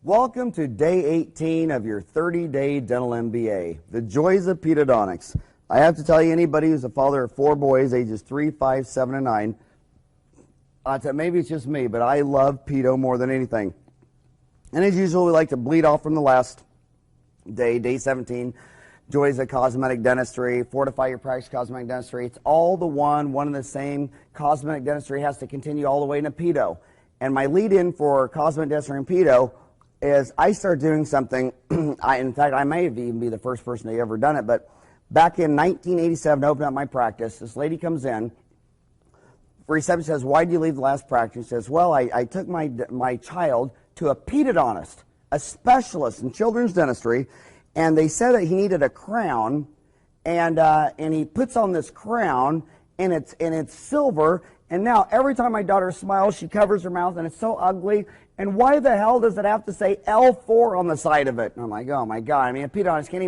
Welcome to day 18 of your 30-day Dental MBA, the joys of pedodontics. I have to tell you, anybody who's a father of 4 boys, ages 3, 5, 7, and 9, maybe it's just me, but I love pedo more than anything. And as usual, we like to bleed off from the last day, day 17, joys of cosmetic dentistry, fortify your practice cosmetic dentistry. It's all the one and the same. Cosmetic dentistry has to continue all the way into pedo. And my lead-in for cosmetic dentistry and pedo is I started doing something. In fact, I may have even be the first person to ever done it, but back in 1987, to open up my practice, this lady comes in. Reception says, "Why did you leave the last practice?" She says, "Well, I took my child to a pedodontist, a specialist in children's dentistry, and they said that he needed a crown, and he puts on this crown, and it's silver, and now every time my daughter smiles, she covers her mouth, and it's so ugly. And why the hell does it have to say L4 on the side of it?" And I'm like, oh my God. I mean, a pedodontist can't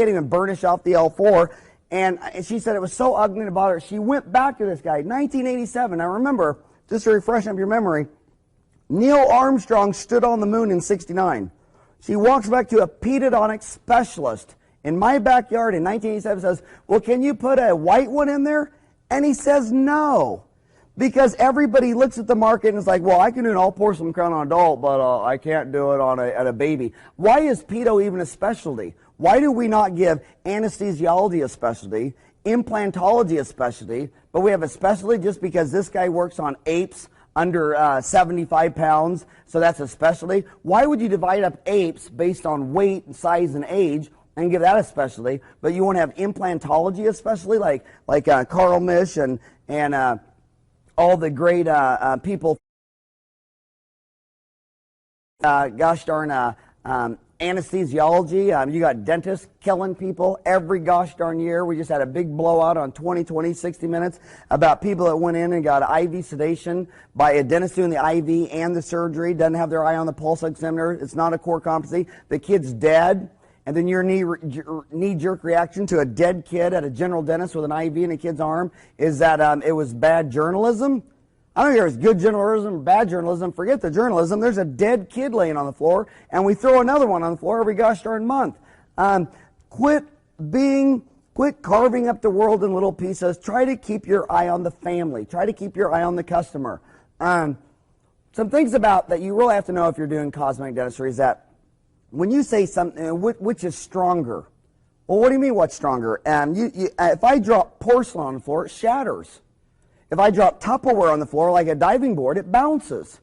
even burnish off the L4. And she said it was so ugly to bother her. She went back to this guy, 1987. I remember, just to refresh up your memory, Neil Armstrong stood on the moon in 69. She walks back to a pedodontic specialist in my backyard in 1987, says, "Well, can you put a white one in there?" And he says no. Because everybody looks at the market and is like, well, I can do an all porcelain crown on an adult, but I can't do it on a baby. Why is pedo even a specialty? Why do we not give anesthesiology a specialty, implantology a specialty, but we have a specialty just because this guy works on apes under 75 pounds, so that's a specialty? Why would you divide up apes based on weight, size, and age and give that a specialty, but you want to have implantology a specialty, like Carl Misch and all the great people, gosh darn, anesthesiology. You got dentists killing people every gosh darn year. We just had a big blowout on 2020, 60 Minutes about people that went in and got IV sedation by a dentist doing the IV and the surgery, doesn't have their eye on the pulse oximeter. It's not a core competency. The kid's dead. And then your knee-jerk reaction to a dead kid at a general dentist with an IV in a kid's arm is that it was bad journalism. I don't care if it's good journalism or bad journalism. Forget the journalism. There's a dead kid laying on the floor, and we throw another one on the floor every gosh darn month. Quit carving up the world in little pieces. Try to keep your eye on the family. Try to keep your eye on the customer. Some things about that you really have to know if you're doing cosmetic dentistry is that when you say something, which is stronger? Well, what do you mean what's stronger? If I drop porcelain on the floor, it shatters. If I drop Tupperware on the floor like a diving board, it bounces.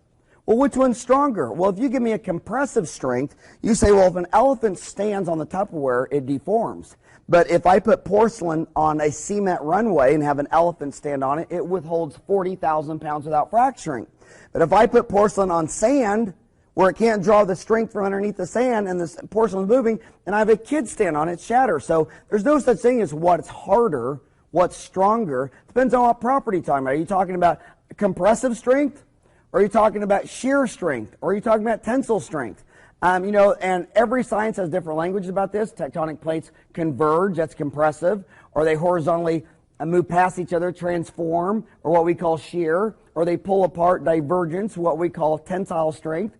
Well, which one's stronger? Well, if you give me a compressive strength, you say, well, if an elephant stands on the Tupperware, it deforms. But if I put porcelain on a cement runway and have an elephant stand on it, it withholds 40,000 pounds without fracturing. But if I put porcelain on sand, where it can't draw the strength from underneath the sand and the porcelain's moving, and I have a kid stand on it, shatters. So there's no such thing as what's harder, what's stronger. Depends on what property you're talking about. Are you talking about compressive strength? Or are you talking about shear strength? Or are you talking about tensile strength? And every science has different languages about this. Tectonic plates converge, that's compressive. Or they horizontally move past each other, transform, or what we call shear. Or they pull apart, divergence, what we call tensile strength.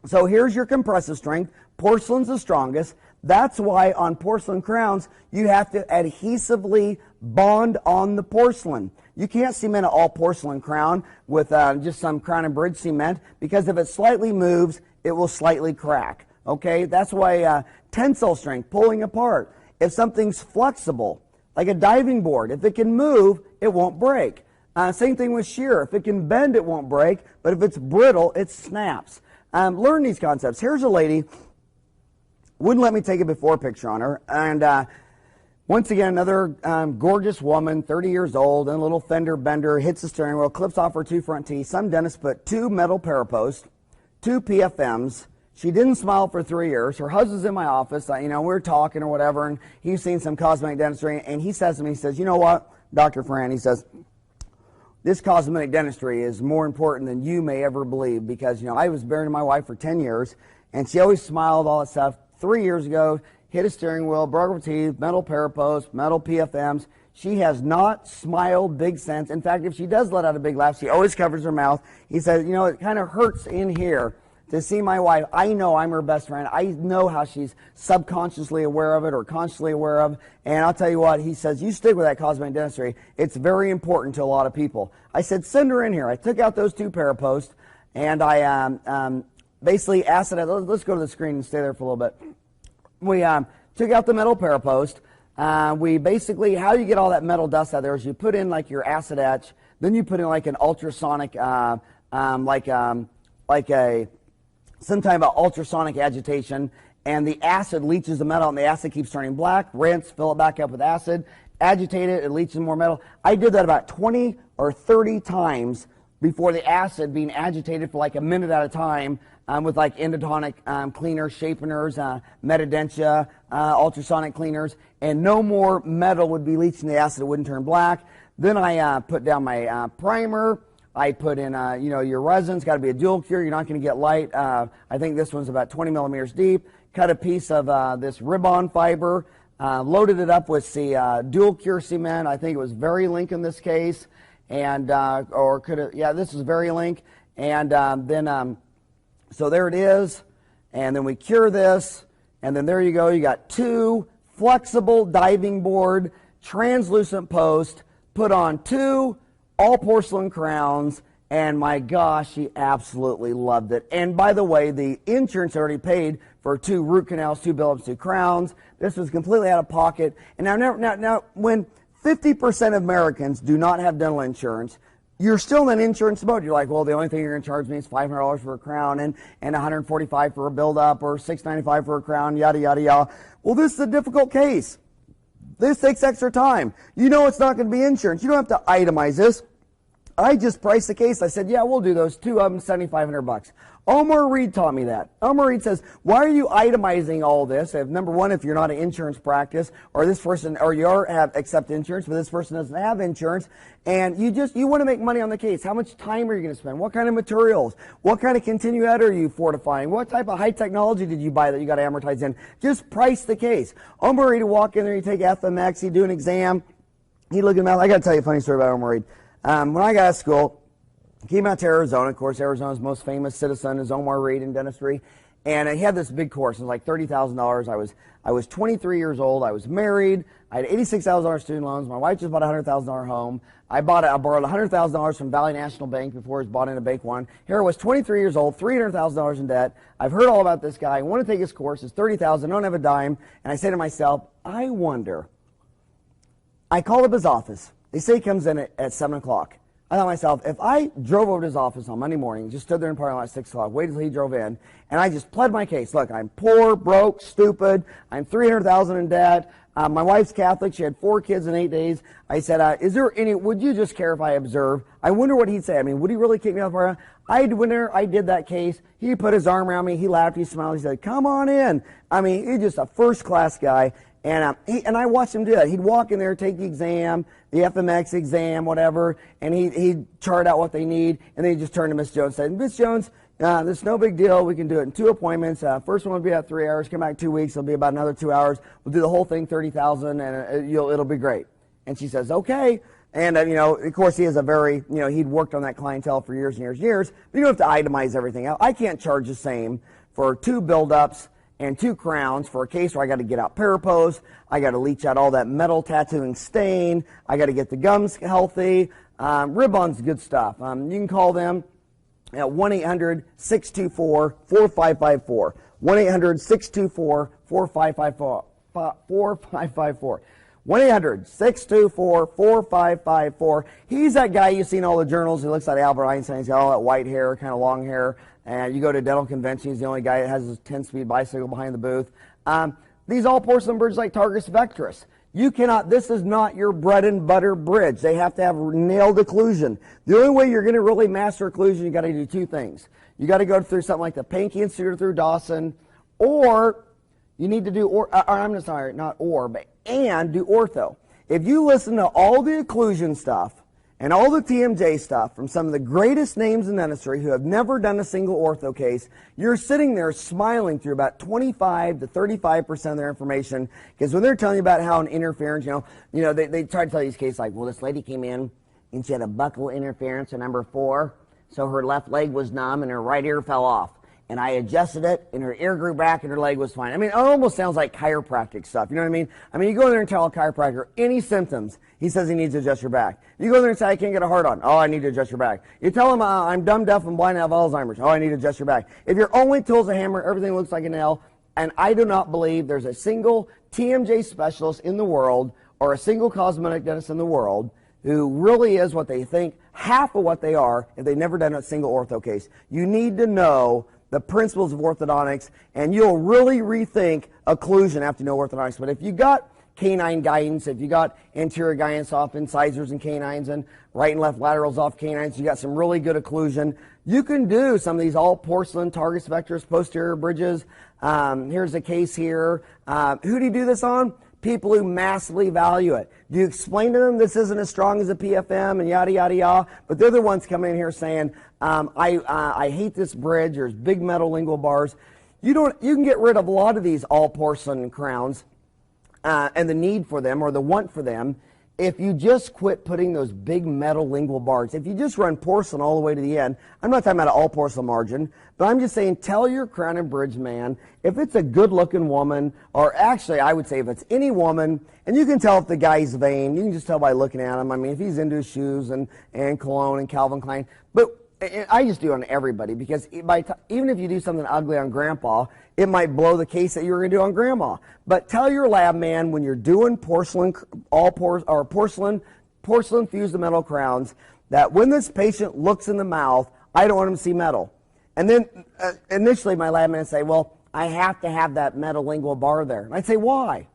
So here's your compressive strength. Porcelain's the strongest. That's why on porcelain crowns, you have to adhesively bond on the porcelain. You can't cement an all porcelain crown with just some crown and bridge cement, because if it slightly moves, it will slightly crack. Okay, that's why tensile strength, pulling apart. If something's flexible, like a diving board, if it can move, it won't break. Same thing with shear. If it can bend, it won't break, but if it's brittle, it snaps. Learn these concepts. Here's a lady, wouldn't let me take a before picture on her, and once again, another gorgeous woman, 30 years old, and a little fender bender, hits the steering wheel, clips off her 2 front teeth. Some dentists put 2 metal paraposts, 2 PFMs. She didn't smile for 3 years. Her husband's in my office. We're talking or whatever, and he's seen some cosmetic dentistry, and he says to me, he says, "You know what, Dr. Farran," he says, "this cosmetic dentistry is more important than you may ever believe, because, I was married to my wife for 10 years, and she always smiled, all that stuff. 3 years ago, hit a steering wheel, broke her teeth, metal parapost, metal PFMs. She has not smiled big sense. In fact, if she does let out a big laugh, she always covers her mouth." He says, "It kind of hurts in here to see my wife. I know I'm her best friend. I know how she's subconsciously aware of it or consciously aware of. And I'll tell you what, he says, you stick with that cosmetic dentistry. It's very important to a lot of people. I said, send her in here. I took out those 2 paraposts, and I basically asked it. Let's go to the screen and stay there for a little bit. We took out the metal parapost. We basically, how you get all that metal dust out there is you put in like your acid etch, then you put in like an ultrasonic, some type of ultrasonic agitation, and the acid leaches the metal, and the acid keeps turning black. Rinse, fill it back up with acid, agitate it, it leaches more metal. I did that about 20 or 30 times before the acid being agitated for like a minute at a time with like endodontic cleaners, shapeners, metadentia, ultrasonic cleaners, and no more metal would be leaching the acid. It wouldn't turn black. Then I put down my primer. I put in, your resin's got to be a dual cure. You're not going to get light. I think this one's about 20 millimeters deep. Cut a piece of this ribbon fiber, loaded it up with the dual cure cement. I think it was VeriLink in this case, and this is VeriLink. And then, so there it is. And then we cure this, and then there you go. You got 2 flexible diving board, translucent post, put on 2 all porcelain crowns, and my gosh, she absolutely loved it. And by the way, the insurance already paid for 2 root canals, 2 build-ups, 2 crowns. This was completely out of pocket. And now, when 50% of Americans do not have dental insurance, you're still in insurance mode. You're like, well, the only thing you're going to charge me is $500 for a crown and $145 for a build-up or $695 for a crown, yada, yada, yada. Well, this is a difficult case. This takes extra time. You know it's not going to be insurance. You don't have to itemize this. I just priced the case. I said, yeah, we'll do those 2 of them, $7,500. Omar Reed taught me that. Omar Reed says, why are you itemizing all this? If, number one, if you're not an insurance practice, or this person, or you accept insurance, but this person doesn't have insurance, and you want to make money on the case. How much time are you going to spend? What kind of materials? What kind of continue ed are you fortifying? What type of high technology did you buy that you got to amortize in? Just price the case. Omar Reed would walk in there, he'd take FMX, he'd do an exam, he'd look at me. I got to tell you a funny story about Omar Reed. When I got out of school, came out to Arizona. Of course, Arizona's most famous citizen is Omar Reed in dentistry. And he had this big course. It was like $30,000. I was 23 years old. I was married. I had $86,000 student loans. My wife just bought a $100,000 home. I borrowed $100,000 from Valley National Bank before it was bought into Bank One. Here I was 23 years old, $300,000 in debt. I've heard all about this guy. I want to take his course. It's $30,000. I don't have a dime. And I say to myself, I wonder. I called up his office. They say he comes in at 7 o'clock. I thought to myself, if I drove over to his office on Monday morning, just stood there in the parking lot at 6 o'clock, waited until he drove in, and I just pled my case. Look, I'm poor, broke, stupid. I'm $300,000 in debt. My wife's Catholic. She had 4 kids in 8 days. I said, would you just care if I observe? I wonder what he'd say. I mean, would he really kick me out of the parking lot? I did that case. He put his arm around me. He laughed. He smiled. He said, come on in. I mean, he's just a first-class guy. And I watched him do that. He'd walk in there, take the exam, the FMX exam, whatever, and he'd chart out what they need, and then he'd just turn to Miss Jones and say, Miss Jones, this is no big deal. We can do it in 2 appointments. First one will be about 3 hours. Come back 2 weeks. It'll be about another 2 hours. We'll do the whole thing, $30,000, and it'll be great. And she says, okay. And, of course, he has a very, he'd worked on that clientele for years and years and years, but you don't have to itemize everything out. I can't charge the same for 2 build-ups and 2 crowns for a case where I got to get out parapost, I got to leach out all that metal tattooing stain, I got to get the gums healthy. Ribbon's good stuff. You can call them at 1-800-624-4554. 1-800-624-4554. 1-800-624-4554. He's that guy you see in all the journals. He looks like Albert Einstein. He's got all that white hair, kind of long hair. And you go to a dental convention, he's the only guy that has his 10-speed bicycle behind the booth. These all porcelain bridges like Targus Vectrus. This is not your bread and butter bridge. They have to have nailed occlusion. The only way you're going to really master occlusion, you got to do 2 things. You got to go through something like the Pankey Institute through Dawson, or you need to do, do ortho. If you listen to all the occlusion stuff and all the TMJ stuff from some of the greatest names in dentistry who have never done a single ortho case, you're sitting there smiling through about 25 to 35% of their information, because when they're telling you about how an interference, they try to tell you these cases like, well, this lady came in and she had a buccal interference at number 4, so her left leg was numb and her right ear fell off. and I adjusted it, and her ear grew back, and her leg was fine. I mean, it almost sounds like chiropractic stuff. You know what I mean? I mean, you go in there and tell a chiropractor any symptoms, he says he needs to adjust your back. You go in there and say, I can't get a hard on. Oh, I need to adjust your back. You tell him, I'm dumb, deaf, and blind, and have Alzheimer's. Oh, I need to adjust your back. If your only tool's a hammer, everything looks like a nail, and I do not believe there's a single TMJ specialist in the world or a single cosmetic dentist in the world who really is what they think, half of what they are, if they've never done a single ortho case. You need to know the principles of orthodontics, and you'll really rethink occlusion after you know orthodontics. But if you got canine guidance, if you got anterior guidance off incisors and canines and right and left laterals off canines, you got some really good occlusion, you can do some of these all porcelain targus vectors, posterior bridges. Here's a case here. Who do you do this on? People who massively value it. Do you explain to them this isn't as strong as a PFM and yada, yada, yada? But they're the ones coming in here saying, I hate this bridge. There's big metal lingual bars. You can get rid of a lot of these all porcelain crowns and the need for them or the want for them if you just quit putting those big metal lingual bars. If you just run porcelain all the way to the end, I'm not talking about an all porcelain margin, but I'm just saying tell your crown and bridge man, if it's a good looking woman, or actually I would say if it's any woman, and you can tell if the guy's vain, you can just tell by looking at him. I mean, if he's into his shoes and cologne and Calvin Klein, but I just do it on everybody, because even if you do something ugly on grandpa, it might blow the case that you were going to do on grandma. But tell your lab man when you're doing porcelain fused metal crowns that when this patient looks in the mouth, I don't want him to see metal. And then initially my lab man would say, well, I have to have that metal lingual bar there. And I'd say, why?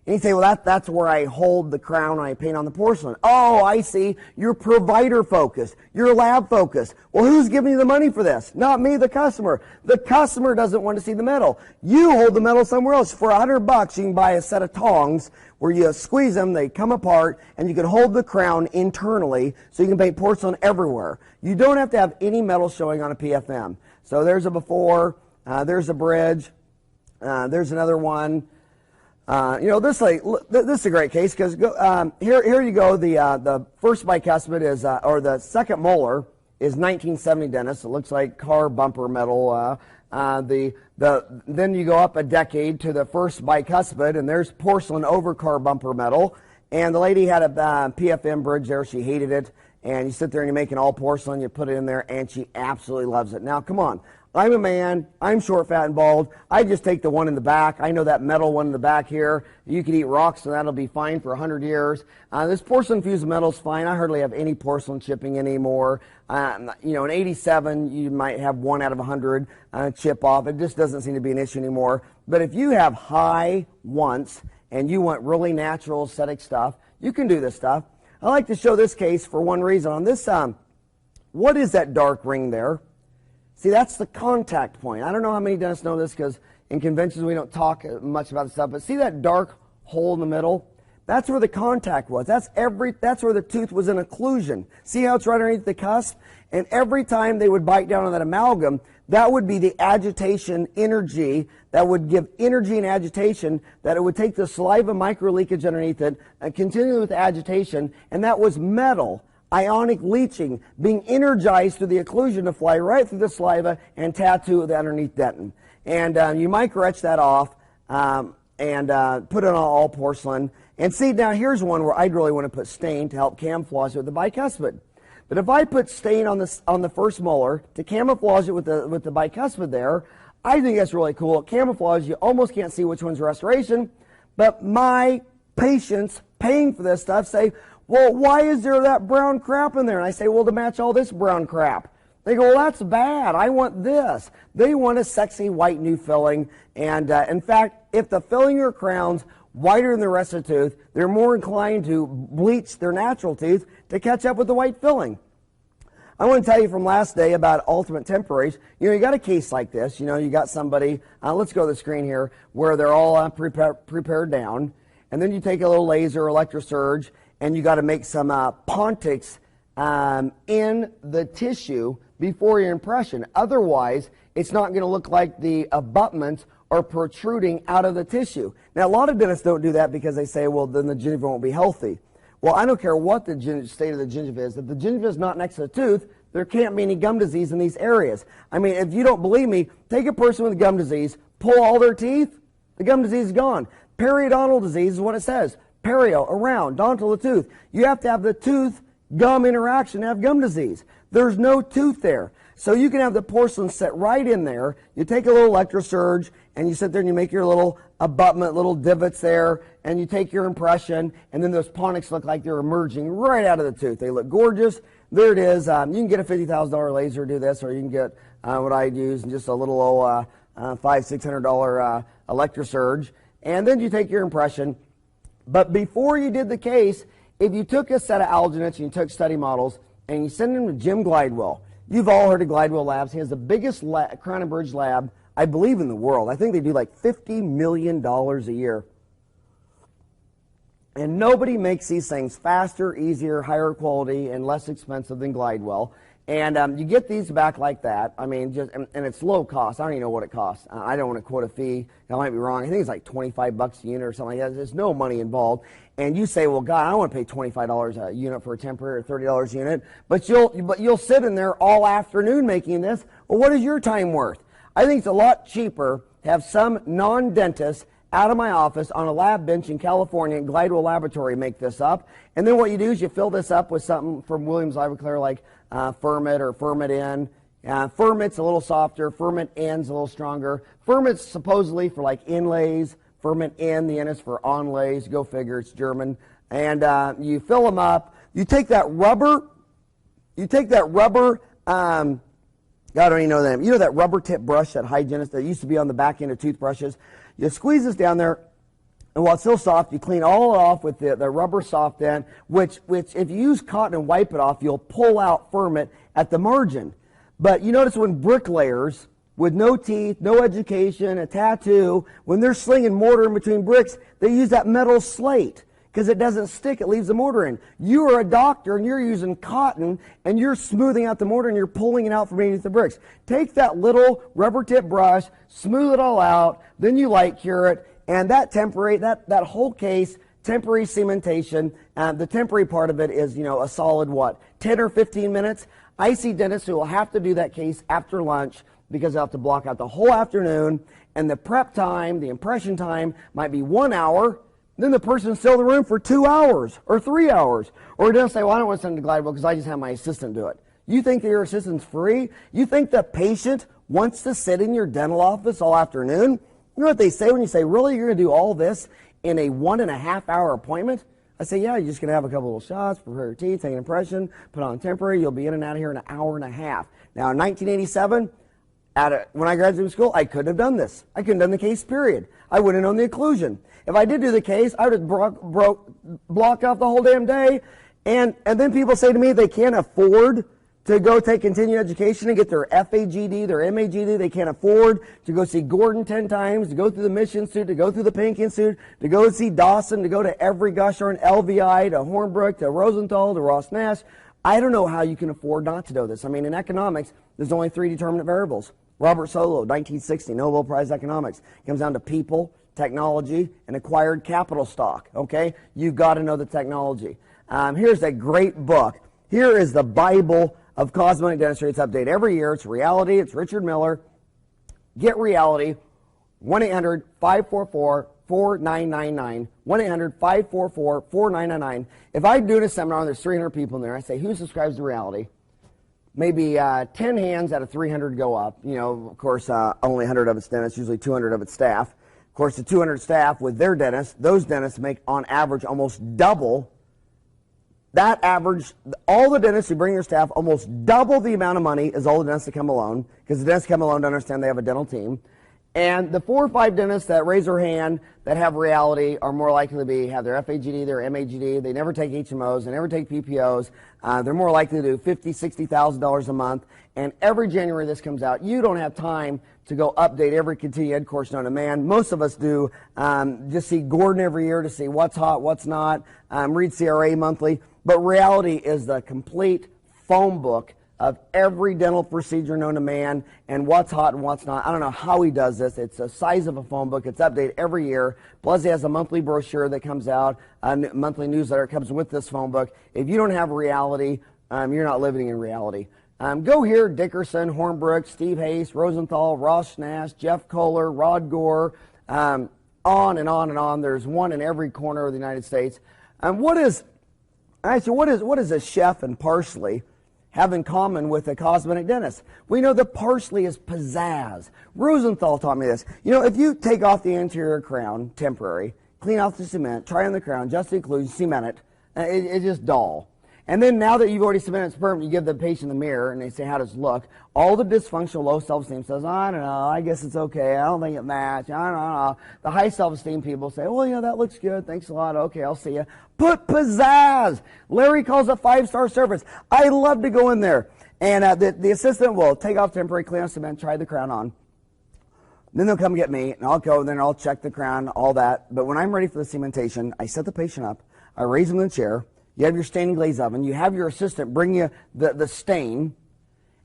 And he'd say, well, that's where I hold the crown and I paint on the porcelain. Oh, I see. You're provider focused. You're lab focused. Well, who's giving you the money for this? Not me, the customer. The customer doesn't want to see the metal. You hold the metal somewhere else. For $100, you can buy a set of tongs where you squeeze them, they come apart, and you can hold the crown internally so you can paint porcelain everywhere. You don't have to have any metal showing on a PFM. So there's a before, there's a bridge, there's another one. This is a great case because here you go. The first bicuspid is, or the second molar is 1970 dentist. It looks like car bumper metal. Then you go up a decade to the first bicuspid, and there's porcelain over car bumper metal. And the lady had a PFM bridge there. She hated it. And you sit there and you make an all porcelain. You put it in there, and she absolutely loves it. Now, come on. I'm a man, I'm short, fat, and bald. I just take the one in the back. I know that metal one in the back here. You could eat rocks and that'll be fine for 100 years. This porcelain fused metal is fine. I hardly have any porcelain chipping anymore. In 87, you might have 1 out of 100 chip off. It just doesn't seem to be an issue anymore. But if you have high wants and you want really natural aesthetic stuff, you can do this stuff. I like to show this case for one reason. On this, what is that dark ring there? See, that's the contact point. I don't know how many dentists know this because in conventions we don't talk much about this stuff, but see that dark hole in the middle? That's where the contact was. That's where the tooth was in occlusion. See how it's right underneath the cusp? And every time they would bite down on that amalgam, that would be the agitation energy that would give energy and agitation, that it would take the saliva micro leakage underneath it and continue with agitation, and that was metal. Ionic leaching, being energized through the occlusion to fly right through the saliva and tattoo the underneath dentin. And you micro etch that off and put it on all porcelain. And see, now here's one where I'd really want to put stain to help camouflage it with the bicuspid. But if I put stain on the first molar to camouflage it with the bicuspid there, I think that's really cool. It camouflages, you almost can't see which one's restoration. But my patients paying for this stuff say, well, why is there that brown crap in there? And I say, well, to match all this brown crap. They go, well, that's bad. I want this. They want a sexy white new filling. And in fact, if the filling of your crown's whiter than the rest of the tooth, they're more inclined to bleach their natural tooth to catch up with the white filling. I want to tell you from last day about ultimate temporaries. You got a case like this. You got somebody, let's go to the screen here, where they're all prepared down. And then you take a little laser electrosurge, and you got to make some pontics in the tissue before your impression. Otherwise, it's not going to look like the abutments are protruding out of the tissue. Now, a lot of dentists don't do that because they say, well, then the gingiva won't be healthy. Well, I don't care what the state of the gingiva is. If the gingiva is not next to the there can't be any gum disease in these areas. I mean, if you don't believe me, take a person with gum disease, pull all their teeth, the gum disease is gone. Periodontal disease is what it says. Perio, around, dontal, the tooth. You have to have the tooth-gum interaction to have gum disease. There's no tooth there. So you can have the porcelain set right in there. You take a little electrosurge, and you sit there and you make your little abutment, little divots there, and you take your impression, and then those ponics look like they're emerging right out of the tooth. They look gorgeous. There it is. You can get a $50,000 laser to do this, or you can get what I use, just a little old $500-600 electrosurge, and then you take your impression. But before you did the case, if you took a set of alginate and you took study models and you send them to Jim Glidewell, you've all heard of Glidewell Labs. He has the biggest Crown and Bridge lab, I believe, in the world. I think they do like $50 million a year. And nobody makes these things faster, easier, higher quality, and less expensive than Glidewell. And you get these back like that. I mean, and it's low cost. I don't even know what it costs. I don't want to quote a fee. I might be wrong. I think it's like $25 a unit or something like that. There's no money involved. And you say, well, God, I don't want to pay $25 a unit for a temporary, or $30 a unit. But you'll sit in there all afternoon making this. Well, what is your time worth? I think it's a lot cheaper to have some non-dentist out of my office on a lab bench in California in Glidewell Laboratory make this up. And then what you do is you fill this up with something from Williams Ivoclar like Fermit or Fermit N. Fermit's a little softer. Fermit N's a little stronger. Fermit's supposedly for like inlays. Fermit N, the N is for onlays. Go figure, it's German. And you fill them up. You take that rubber. God, I don't even know the name. You know that rubber tip brush, that hygienist that used to be on the back end of toothbrushes? You squeeze this down there, and while it's still soft, you clean all it off with the rubber soft end, which if you use cotton and wipe it off, you'll pull out Fermit at the margin. But you notice when bricklayers with no teeth, no education, a tattoo, when they're slinging mortar in between bricks, they use that metal slate because it doesn't stick, it leaves the mortar in. You are a doctor and you're using cotton and you're smoothing out the mortar and you're pulling it out from beneath the bricks. Take that little rubber tip brush, smooth it all out, then you light cure it, and that whole case, temporary cementation, the temporary part of it is, a solid 10 or 15 minutes. I see dentists who will have to do that case after lunch because they'll have to block out the whole afternoon, and the prep time, the impression time might be 1 hour. Then the person's still in the room for 2 hours or 3 hours. Or they'll say, well, I don't want to send to Glidewell because I just have my assistant do it. You think that your assistant's free? You think the patient wants to sit in your dental office all afternoon? You know what they say when you say, really, you're going to do all this in a 1.5 hour appointment? I say, yeah, you're just going to have a couple little shots, prepare your teeth, take an impression, put on temporary. You'll be in and out of here in 1.5 hours. Now, in 1987, when I graduated school, I couldn't have done this. I couldn't have done the case, period. I wouldn't have known the occlusion. If I did do the case, I would have blocked off the whole damn day. And then people say to me they can't afford to go take continuing education and get their FAGD, their MAGD. They can't afford to go see Gordon 10 times, to go through the Mission Institute, to go through the Pink Institute, to go see Dawson, to go to every gosh darn LVI, to Hornbrook, to Rosenthal, to Ross Nash. I don't know how you can afford not to know this. I mean, in economics, there's only 3 determinant variables. Robert Solow, 1960, Nobel Prize Economics. It comes down to people, technology, and acquired capital stock, okay? You've got to know the technology. Here's a great book. Here is the Bible of cosmetic dentistry. It's updated every year. It's Reality. It's Richard Miller. Get Reality, 1-800-544-4999, 1-800-544-4999. If I'm doing a seminar and there's 300 people in there, I say, who subscribes to Reality? Maybe 10 hands out of 300 go up. Of course, only 100 of it's dentists, usually 200 of it's staff. Of course, the 200 staff with their dentists, those dentists make on average almost double. That average, all the dentists who bring their staff almost double the amount of money as all the dentists that come alone, because the dentists come alone to understand they have a dental team. And the 4 or 5 dentists that raise their hand that have Reality are more likely to have their FAGD, their MAGD. They never take HMOs. They never take PPOs. They're more likely to do $50,000, $60,000 a month. And every January this comes out. You don't have time to go update every continuing ed course known to man. Most of us do. Just see Gordon every year to see what's hot, what's not. Read CRA monthly. But Reality is the complete phone book of every dental procedure known to man and what's hot and what's not. I don't know how he does this. It's the size of a phone book. It's updated every year. Plus, he has a monthly brochure that comes out, a monthly newsletter comes with this phone book. If you don't have Reality, you're not living in reality. Go here, Dickerson, Hornbrook, Steve Hayes, Rosenthal, Ross Schnass, Jeff Kohler, Rod Gore, on and on and on. There's one in every corner of the United States. What does a chef and parsley have in common with a cosmetic dentist? We know the parsley is pizzazz. Rosenthal taught me this. You know, if you take off the anterior crown, temporary, clean off the cement, try on the crown, just the occlusion, cement it, it's just dull. And then now that you've already cemented it's permanent, you give the patient the mirror and they say, how does it look? All the dysfunctional low self-esteem says, I don't know, I guess it's okay, I don't think it matches, I don't know. The high self-esteem people say, well, you know, that looks good, thanks a lot, okay, I'll see you. Put pizzazz. Larry calls it 5-star service. I love to go in there. And the assistant will take off temporary, clean off cement, try the crown on. Then they'll come get me, and I'll go, and then I'll check the crown, all that. But when I'm ready for the cementation, I set the patient up, I raise them in the chair, you have your stain and glaze oven, you have your assistant bring you the stain,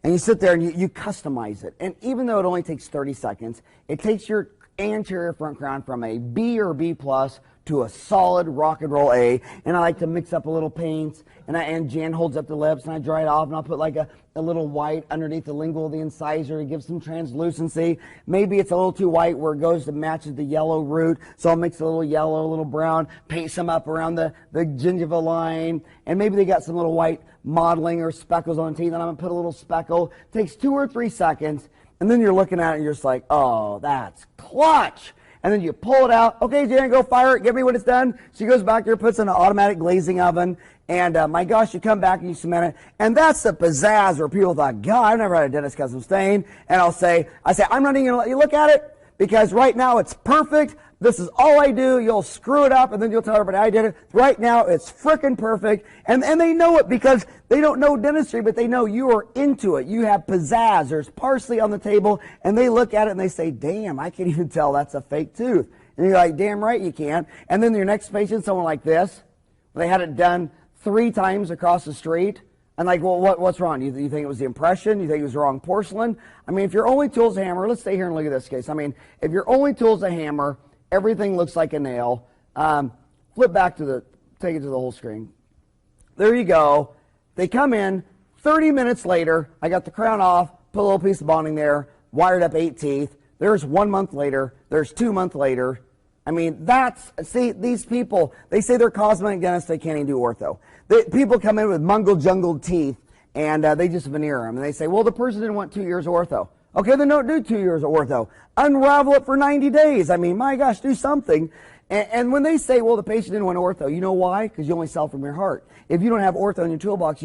and you sit there and you customize it. And even though it only takes 30 seconds, it takes your anterior front crown from a B or B plus to a solid rock and roll A. And I like to mix up a little paints, and Jan holds up the lips, and I dry it off, and I'll put like a little white underneath the lingual of the incisor to give some translucency. Maybe it's a little too white where it goes to match the yellow root, so I'll mix a little yellow, a little brown, paint some up around the gingiva line, and maybe they got some little white modeling or speckles on the teeth, and I'm going to put a little speckle. It takes 2 or 3 seconds, and then you're looking at it, and you're just like, oh, that's clutch. And then you pull it out. Okay, Jan, go fire it. Give me when it's done. She goes back there, puts it in an automatic glazing oven. And my gosh, you come back and you cement it. And that's the pizzazz where people thought, God, I've never had a dentist custom stain. And I say, I'm not even going to let you look at it because right now it's perfect. This is all I do. You'll screw it up and then you'll tell everybody I did it. Right now it's frickin' perfect. And they know it because they don't know dentistry, but they know you are into it. You have pizzazz. There's parsley on the table and they look at it and they say, damn, I can't even tell that's a fake tooth. And you're like, damn right you can. And then your next patient, someone like this, they had it done 3 times across the street. And like, well, what's wrong? You think it was the impression? You think it was the wrong porcelain? I mean, if your only tool's a hammer, let's stay here and look at this case. I mean, if your only tool's a hammer, everything looks like a nail. Flip back to take it to the whole screen. There you go. They come in 30 minutes later. I got the crown off, put a little piece of bonding there, wired up 8 teeth. There's 1 month later. There's 2 months later. I mean, see, these people, they say they're cosmetic dentists, they can't even do ortho. People come in with mungle-jungled teeth, and they just veneer them. And they say, well, the person didn't want 2 years of ortho. Okay, then don't do 2 years of ortho. Unravel it for 90 days. I mean, my gosh, do something. And when they say, well, the patient didn't want ortho, you know why? Because you only sell from your heart. If you don't have ortho in your toolbox,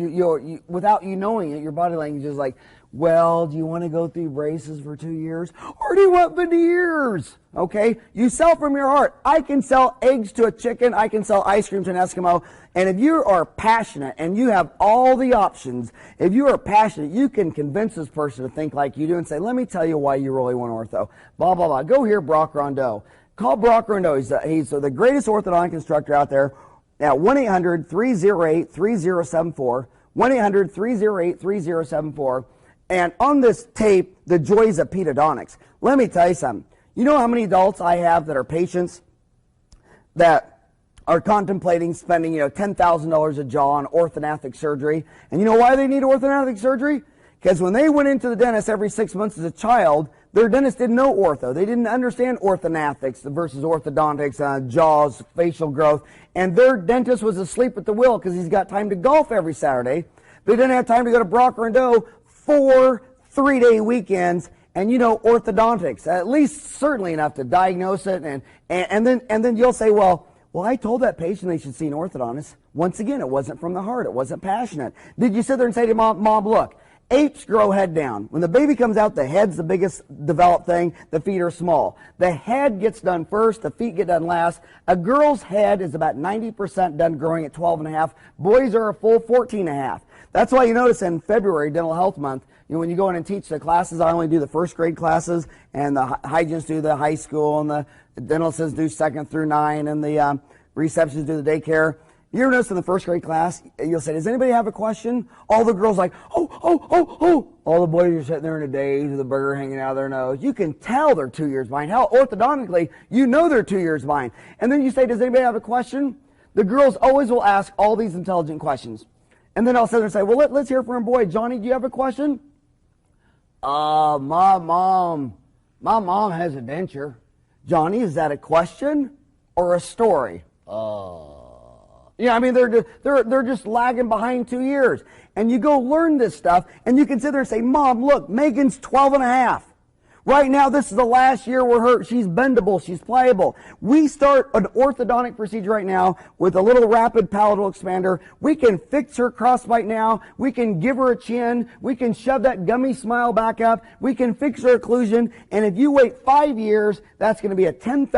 without you knowing it, your body language is like, well, do you want to go through braces for 2 years? Or do you want veneers? Okay? You sell from your heart. I can sell eggs to a chicken. I can sell ice cream to an Eskimo. And if you are passionate and you have all the options, if you are passionate, you can convince this person to think like you do and say, let me tell you why you really want ortho. Blah, blah, blah. Go here, Brock Rondeau. Call Brock Rondeau. He's the greatest orthodontic instructor out there. Now, 1-800-308-3074. 1-800-308-3074. And on this tape, the joys of pedodontics. Let me tell you something. You know how many adults I have that are patients that are contemplating spending, $10,000 a jaw on orthodontic surgery? And you know why they need orthodontic surgery? Because when they went into the dentist every 6 months as a child, their dentist didn't know ortho. They didn't understand orthodontics versus orthodontics, jaws, facial growth. And their dentist was asleep at the wheel because he's got time to golf every Saturday. They didn't have time to go to Brock Rondeau 4 3-day weekends and orthodontics, at least certainly enough to diagnose it. And then you'll say, well, I told that patient they should see an orthodontist. Once again, it wasn't from the heart. It wasn't passionate. Did you sit there and say to mom, look, apes grow head down. When the baby comes out, the head's the biggest developed thing. The feet are small. The head gets done first. The feet get done last. A girl's head is about 90% done growing at 12 and a half. Boys are a full 14 and a half. That's why you notice in February, Dental Health Month, when you go in and teach the classes, I only do the first grade classes, and the hygienists do the high school, and the dental assistants do 2nd through 9, and the receptionists do the daycare. You ever notice in the first grade class, you'll say, does anybody have a question? All the girls like, oh. All the boys are sitting there in a daze with a burger hanging out of their nose. You can tell they're 2 years behind. Hell, orthodontically, they're 2 years behind. And then you say, does anybody have a question? The girls always will ask all these intelligent questions. And then I'll sit there and say, well, let's hear from boy. Johnny, do you have a question? My mom has a denture. Johnny, is that a question or a story? Yeah, I mean, they're just lagging behind 2 years. And you go learn this stuff, and you can sit there and say, Mom, look, Megan's 12 and a half. Right now, this is the last year where she's bendable, she's pliable. We start an orthodontic procedure right now with a little rapid palatal expander. We can fix her crossbite now. We can give her a chin. We can shove that gummy smile back up. We can fix her occlusion. And if you wait 5 years, that's going to be a $10,000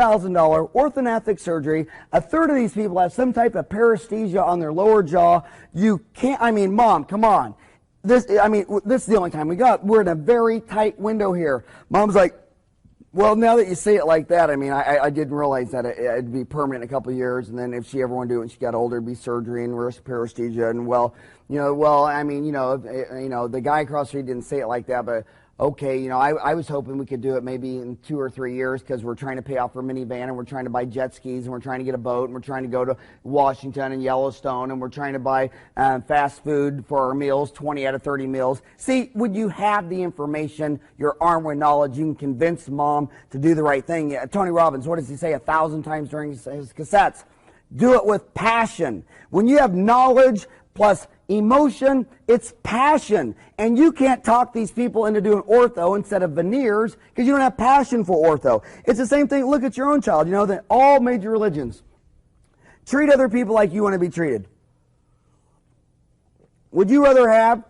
orthodontic surgery. A third of these people have some type of paresthesia on their lower jaw. You can't, I mean, Mom, come on. This is the only time we got. We're in a very tight window here. Mom's like, well, now that you say it like that, I mean, I didn't realize that it'd be permanent in a couple of years, and then if she ever wanted to do it when she got older, it'd be surgery and worse paresthesia. And the guy across the street didn't say it like that, but okay, I was hoping we could do it maybe in 2 or 3 years because we're trying to pay off our minivan and we're trying to buy jet skis and we're trying to get a boat and we're trying to go to Washington and Yellowstone and we're trying to buy fast food for our meals, 20 out of 30 meals. See, when you have the information, you're armed with knowledge, you can convince Mom to do the right thing. Tony Robbins, what does he say 1,000 times during his cassettes? Do it with passion. When you have knowledge plus emotion, it's passion. And you can't talk these people into doing ortho instead of veneers because you don't have passion for ortho. It's the same thing. Look at your own child. You know that all major religions treat other people like you want to be treated. Would you rather have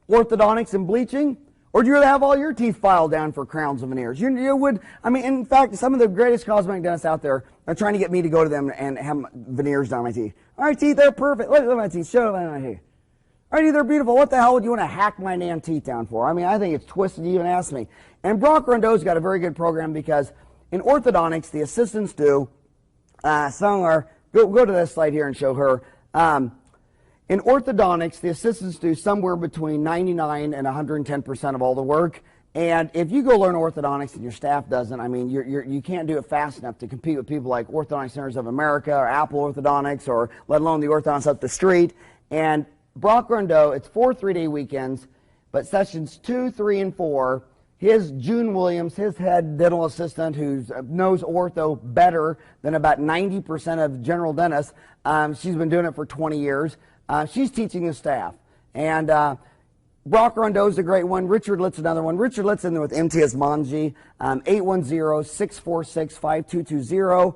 orthodontics and bleaching, or would you rather have all your teeth filed down for crowns and veneers? You would. I mean, in fact, some of the greatest cosmetic dentists out there are trying to get me to go to them and have veneers done on my teeth. All right, teeth, they're perfect. Look at my teeth. Show them my teeth. All right, they're beautiful. What the hell would you want to hack my damn teeth down for? I mean, I think it's twisted to even ask me. And Brock Rondeau's got a very good program because in orthodontics, the assistants do, go to this slide here and show her. In orthodontics, the assistants do somewhere between 99 and 110% of all the work. And if you go learn orthodontics and your staff doesn't, I mean, you can't do it fast enough to compete with people like Orthodontic Centers of America or Apple Orthodontics or let alone the orthodontists up the street. And Brock Rondeau, it's 4 3-day weekends, but sessions 2, 3, and 4, June Williams, his head dental assistant who knows ortho better than about 90% of general dentists, she's been doing it for 20 years. She's teaching the staff. And Brock Rondeau's a great one. Richard Litt's another one. Richard Litt's in there with Imtiaz Manji, 810-646-5220.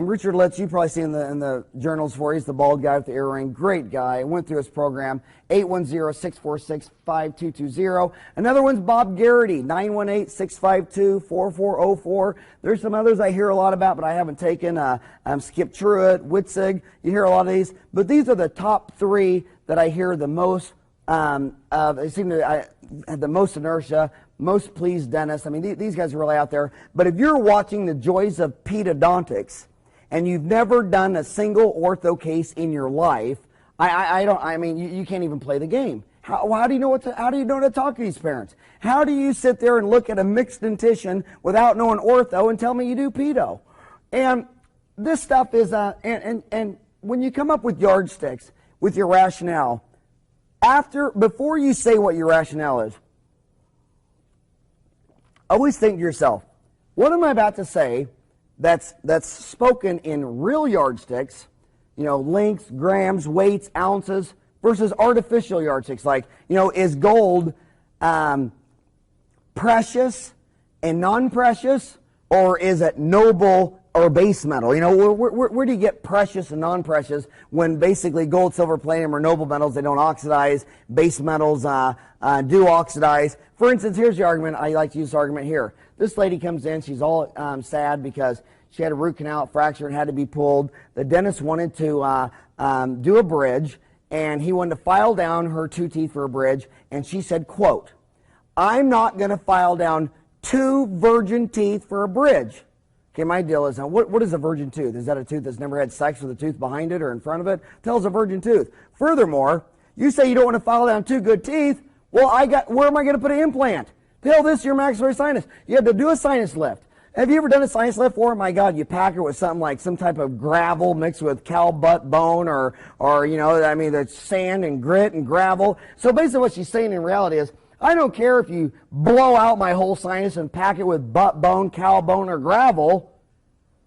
Richard Litz, you've probably seen in the journals before. He's the bald guy with the earring. Great guy. Went through his program. 810-646-5220. Another one's Bob Garrity, 918-652-4404. There's some others I hear a lot about, but I haven't taken. Skip Truitt, Witzig. You hear a lot of these. But these are the top 3 that I hear the most. They seem to have the most inertia, most pleased dentists. I mean, these guys are really out there. But if you're watching the Joys of Pedodontics and you've never done a single ortho case in your life, you can't even play the game. How do you know how do you know to talk to these parents? How do you sit there and look at a mixed dentition without knowing ortho and tell me you do pedo? And this stuff is and when you come up with yardsticks with your rationale, before you say what your rationale is, always think to yourself, what am I about to say that's spoken in real yardsticks, lengths, grams, weights, ounces, versus artificial yardsticks, like, is gold precious and non-precious, or is it noble or base metal? Where do you get precious and non-precious when basically gold, silver, palladium are noble metals? They don't oxidize. Base metals do oxidize. For instance, here's the argument. I like to use this argument here. This lady comes in. She's all sad because she had a root canal fracture and had to be pulled. The dentist wanted to do a bridge, and he wanted to file down her 2 teeth for a bridge. And she said, quote, "I'm not going to file down 2 virgin teeth for a bridge." Okay, my deal is, now, what is a virgin tooth? Is that a tooth that's never had sex with a tooth behind it or in front of it? Tells a virgin tooth. Furthermore, you say you don't want to file down 2 good teeth. Well, where am I going to put an implant? Tell this your maxillary sinus. You have to do a sinus lift. Have you ever done a sinus lift before? My God, you pack her with something like some type of gravel mixed with cow butt bone or there's sand and grit and gravel. So basically what she's saying in reality is, I don't care if you blow out my whole sinus and pack it with butt bone, cow bone, or gravel.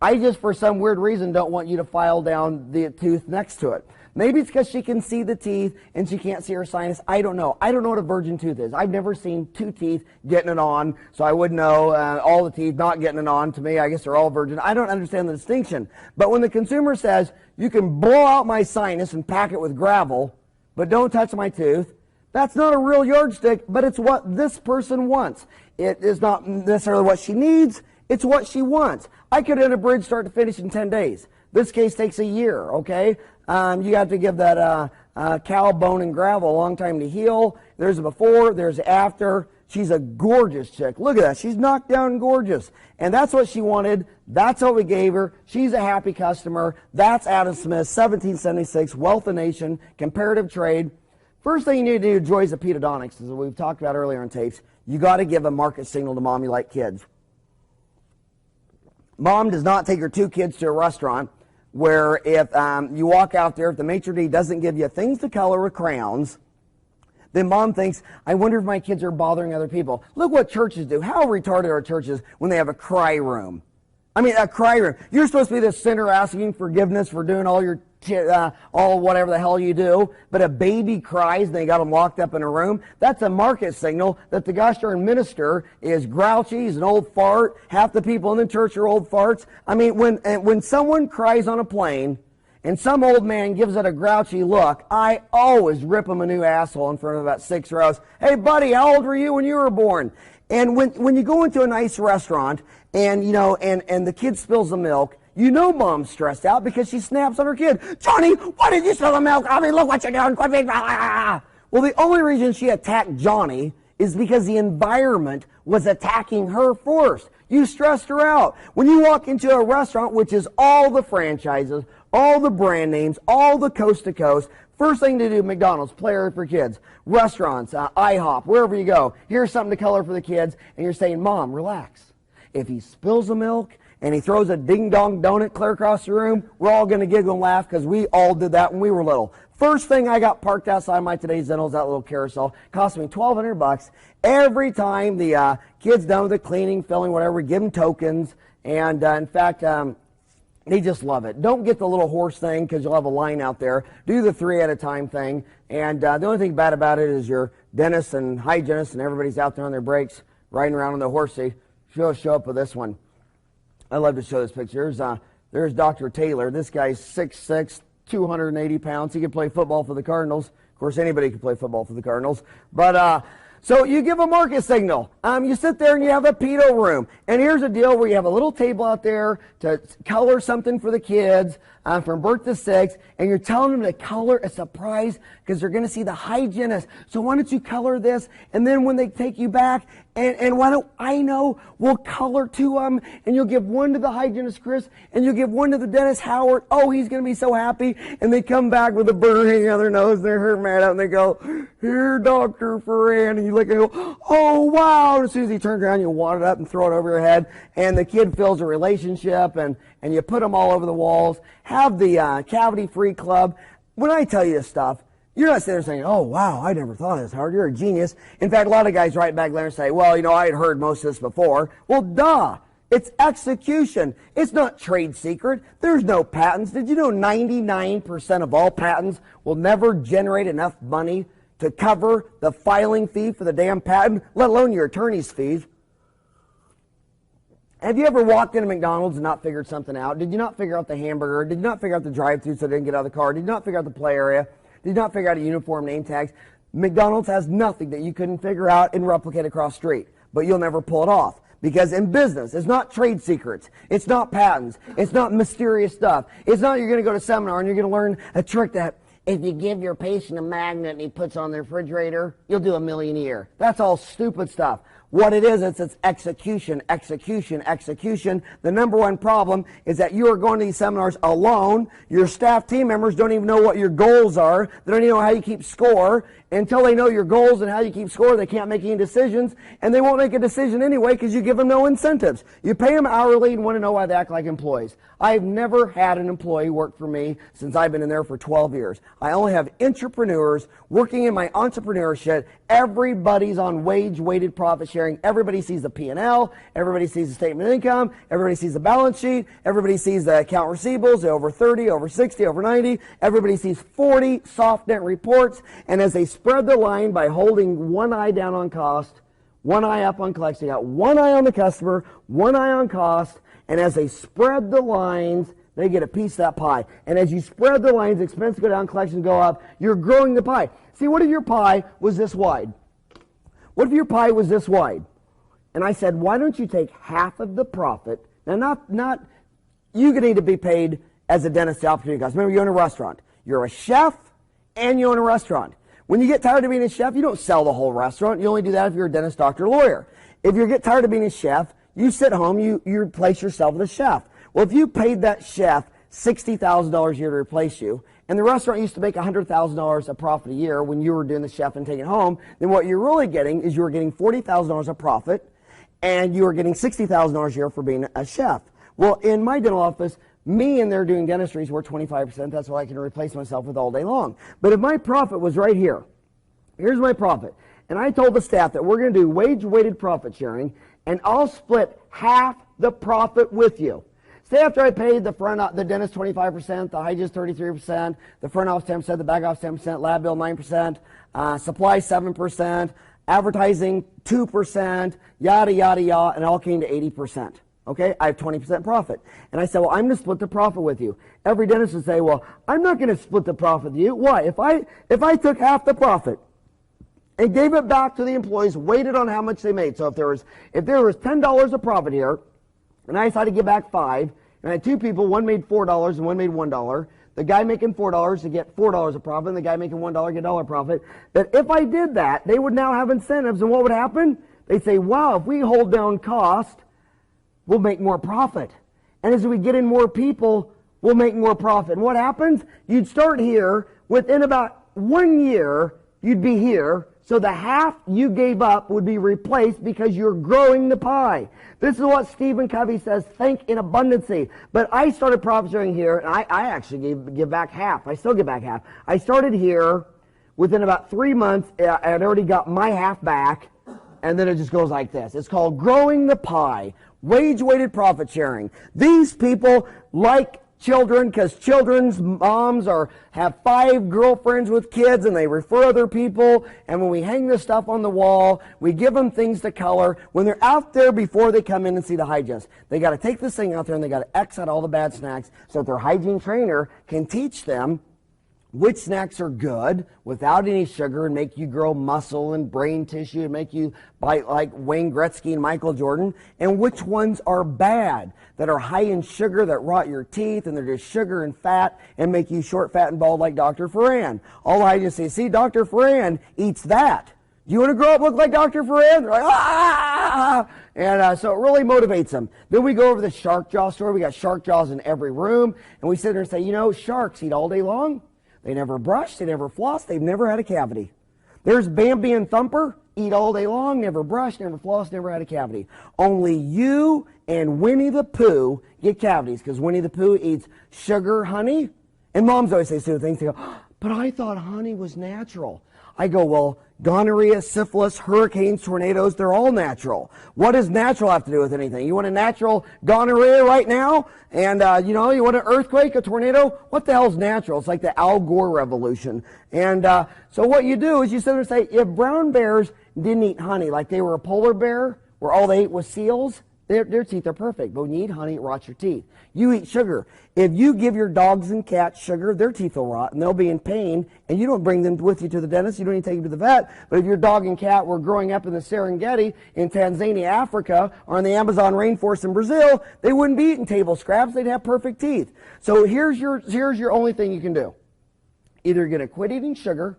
I just, for some weird reason, don't want you to file down the tooth next to it. Maybe it's because she can see the teeth and she can't see her sinus. I don't know. I don't know what a virgin tooth is. I've never seen 2 teeth getting it on, so I wouldn't know all the teeth not getting it on. To me, I guess they're all virgin. I don't understand the distinction. But when the consumer says, you can blow out my sinus and pack it with gravel, but don't touch my tooth, that's not a real yardstick, but it's what this person wants. It is not necessarily what she needs. It's what she wants. I could end a bridge start to finish in 10 days. This case takes a year, okay? You have to give that cow bone and gravel a long time to heal. There's a before, there's a after. She's a gorgeous chick. Look at that. She's knocked down gorgeous. And that's what she wanted. That's what we gave her. She's a happy customer. That's Adam Smith, 1776, Wealth of Nation, Comparative Trade. First thing you need to do, Joys of Pedodontics, as we've talked about earlier in tapes, you got to give a market signal to mom you like kids. Mom does not take her 2 kids to a restaurant where if you walk out there, if the maitre d' doesn't give you things to color with crayons, then mom thinks, I wonder if my kids are bothering other people. Look what churches do. How retarded are churches when they have a cry room? I mean, a cry room. You're supposed to be the sinner asking forgiveness for doing all whatever the hell you do, but a baby cries and they got them locked up in a room. That's a market signal that the gosh darn minister is grouchy, he's an old fart. Half the people in the church are old farts. I mean, when someone cries on a plane and some old man gives it a grouchy look, I always rip him a new asshole in front of about 6 rows. Hey buddy, how old were you when you were born? And when you go into a nice restaurant and and the kid spills the milk, you know mom's stressed out because she snaps on her kid. Johnny, why did you spill the milk? I mean, look what you're doing. Quit being... Well, the only reason she attacked Johnny is because the environment was attacking her first. You stressed her out. When you walk into a restaurant, which is all the franchises, all the brand names, all the coast to coast, first thing to do, McDonald's, play area for kids, restaurants, IHOP, wherever you go, here's something to color for the kids, and you're saying, Mom, relax. If he spills the milk and he throws a ding-dong donut clear across the room, we're all going to giggle and laugh because we all did that when we were little. First thing I got parked outside my Today's Dentals, that little carousel, cost me $1,200. Every time the kids done with the cleaning, filling, whatever, we give them tokens, and in fact, they just love it. Don't get the little horse thing because you'll have a line out there. Do the 3 at a time thing. And the only thing bad about it is your dentist and hygienist and everybody's out there on their breaks riding around on the horsey. Show up with this one. I love to show this picture. There's Dr. Taylor. This guy's 6'6", 280 pounds. He can play football for the Cardinals. Of course, anybody can play football for the Cardinals. But so you give a market signal. You sit there and you have a pedo room. And here's a deal where you have a little table out there to color something for the kids from birth to 6. And you're telling them to color a surprise because they're going to see the hygienist. So why don't you color this? And then when they take you back, and why don't I know, we'll color 2 of them. And you'll give 1 to the hygienist, Chris. And you'll give 1 to the dentist, Howard. Oh, he's going to be so happy. And they come back with a burr hanging on their nose. And they're hurt mad out. And they go, here, Dr. Farran. And you look and go, oh, wow. And as soon as he turns around, you wad it up and throw it over your head. And the kid feels a relationship. And you put them all over the walls. Have the cavity-free club. When I tell you this stuff, you're not sitting there saying, oh, wow, I never thought of this, Howard. You're a genius. In fact, a lot of guys write back there and say, well, I had heard most of this before. Well, duh. It's execution. It's not trade secret. There's no patents. Did you know 99% of all patents will never generate enough money to cover the filing fee for the damn patent, let alone your attorney's fees? Have you ever walked into McDonald's and not figured something out? Did you not figure out the hamburger? Did you not figure out the drive-thru so they didn't get out of the car? Did you not figure out the play area? Did you not figure out a uniform name tags? McDonald's has nothing that you couldn't figure out and replicate across the street, but you'll never pull it off. Because in business, it's not trade secrets. It's not patents. It's not mysterious stuff. It's not you're going to go to a seminar and you're going to learn a trick that if you give your patient a magnet and he puts on the refrigerator, you'll do $1 million a year. That's all stupid stuff. What it is, it's execution, execution, execution. The number one problem is that you are going to these seminars alone. Your staff team members don't even know what your goals are. They don't even know how you keep score. until they know your goals and how you keep score. They can't make any decisions, and they won't make a decision anyway because you give them no incentives. You pay them hourly and want to know why they act like employees. I've never had an employee work for me since I've been in there for 12 years. I only have entrepreneurs working in my entrepreneurship. Everybody's on wage-weighted profit sharing. Everybody sees the P&L. Everybody sees the statement of income. Everybody sees the balance sheet. Everybody sees the account receivables, the over 30, over 60, over 90. Everybody sees 40 soft net reports. And as they spread the line by holding one eye down on cost, one eye up on collection, you got one eye on the customer, one eye on cost, and as they spread the lines, they get a piece of that pie. And as you spread the lines, expenses go down, collections go up, you're growing the pie. See, what if your pie was this wide? What if your pie was this wide? And I said, why don't you take half of the profit? Now, not you need to be paid as a dentist the opportunity cost. Remember, you own a restaurant. You're a chef and you own a restaurant. When you get tired of being a chef, you don't sell the whole restaurant. You only do that if you're a dentist, doctor, lawyer. If you get tired of being a chef, you sit home, you replace yourself with a chef. Well, if you paid that chef $60,000 a year to replace you, and the restaurant used to make $100,000 a profit a year when you were doing the chef and taking it home, then what you're really getting is you were getting $40,000 a profit, and you were getting $60,000 a year for being a chef. Well, in my dental office, me and they're doing dentistry is worth 25%. That's what I can replace myself with all day long. But if my profit was right here, here's my profit, and I told the staff that we're going to do wage-weighted profit sharing, and I'll split half the profit with you. Say after I paid the dentist 25%, the hygienist 33%, the front office 10%, the back office 10%, lab bill 9%, supply 7%, advertising 2%, yada, yada, yada, and it all came to 80%. Okay, I have 20% profit. And I said, well, I'm going to split the profit with you. Every dentist would say, well, I'm not going to split the profit with you. Why? If I took half the profit and gave it back to the employees, weighted on how much they made. So if there was $10 of profit here, and I decided to give back $5, and I had two people, one made $4 and one made $1. The guy making $4 to get $4 of profit, and the guy making $1 get $1 profit. That if I did that, they would now have incentives, and what would happen? They'd say, wow, if we hold down cost, we'll make more profit. And as we get in more people, we'll make more profit. And what happens? You'd start here. Within about 1 year, you'd be here. So the half you gave up would be replaced because you're growing the pie. This is what Stephen Covey says, think in abundancy. But I started profit sharing here, and I actually give back half. I still give back half. I started here. Within about 3 months, I had already got my half back, and then it just goes like this. It's called growing the pie. Wage-weighted profit sharing. These people like children because children's moms have 5 girlfriends with kids and they refer other people, and when we hang this stuff on the wall, we give them things to color. When they're out there before they come in and see the hygienist, they got to take this thing out there and they got to X out all the bad snacks so that their hygiene trainer can teach them which snacks are good without any sugar and make you grow muscle and brain tissue and make you bite like Wayne Gretzky and Michael Jordan, and which ones are bad, that are high in sugar, that rot your teeth, and they're just sugar and fat and make you short, fat, and bald like Dr. Farran. All the hygienists say, see, Dr. Farran eats that. Do you want to grow up look like Dr. Farran? They're like, ah! And so it really motivates them. Then we go over the shark jaw story. We got shark jaws in every room, and we sit there and say, you know, sharks eat all day long. They never brush, they never floss, they've never had a cavity. There's Bambi and Thumper, eat all day long, never brush, never floss, never had a cavity. Only you and Winnie the Pooh get cavities because Winnie the Pooh eats sugar, honey. And moms always say stupid things. They go, but I thought honey was natural. I go, well, gonorrhea, syphilis, hurricanes, tornadoes, they're all natural. What does natural have to do with anything? You want a natural gonorrhea right now? And, you want an earthquake, a tornado? What the hell's natural? It's like the Al Gore revolution. And so what you do is you sit there and say, if brown bears didn't eat honey, like they were a polar bear, where all they ate was seals, their teeth are perfect. But when you eat honey, it rots your teeth. You eat sugar. If you give your dogs and cats sugar, their teeth will rot, and they'll be in pain, and you don't bring them with you to the dentist. You don't even take them to the vet. But if your dog and cat were growing up in the Serengeti, in Tanzania, Africa, or in the Amazon rainforest in Brazil, they wouldn't be eating table scraps. They'd have perfect teeth. So here's your only thing you can do. Either you're going to quit eating sugar,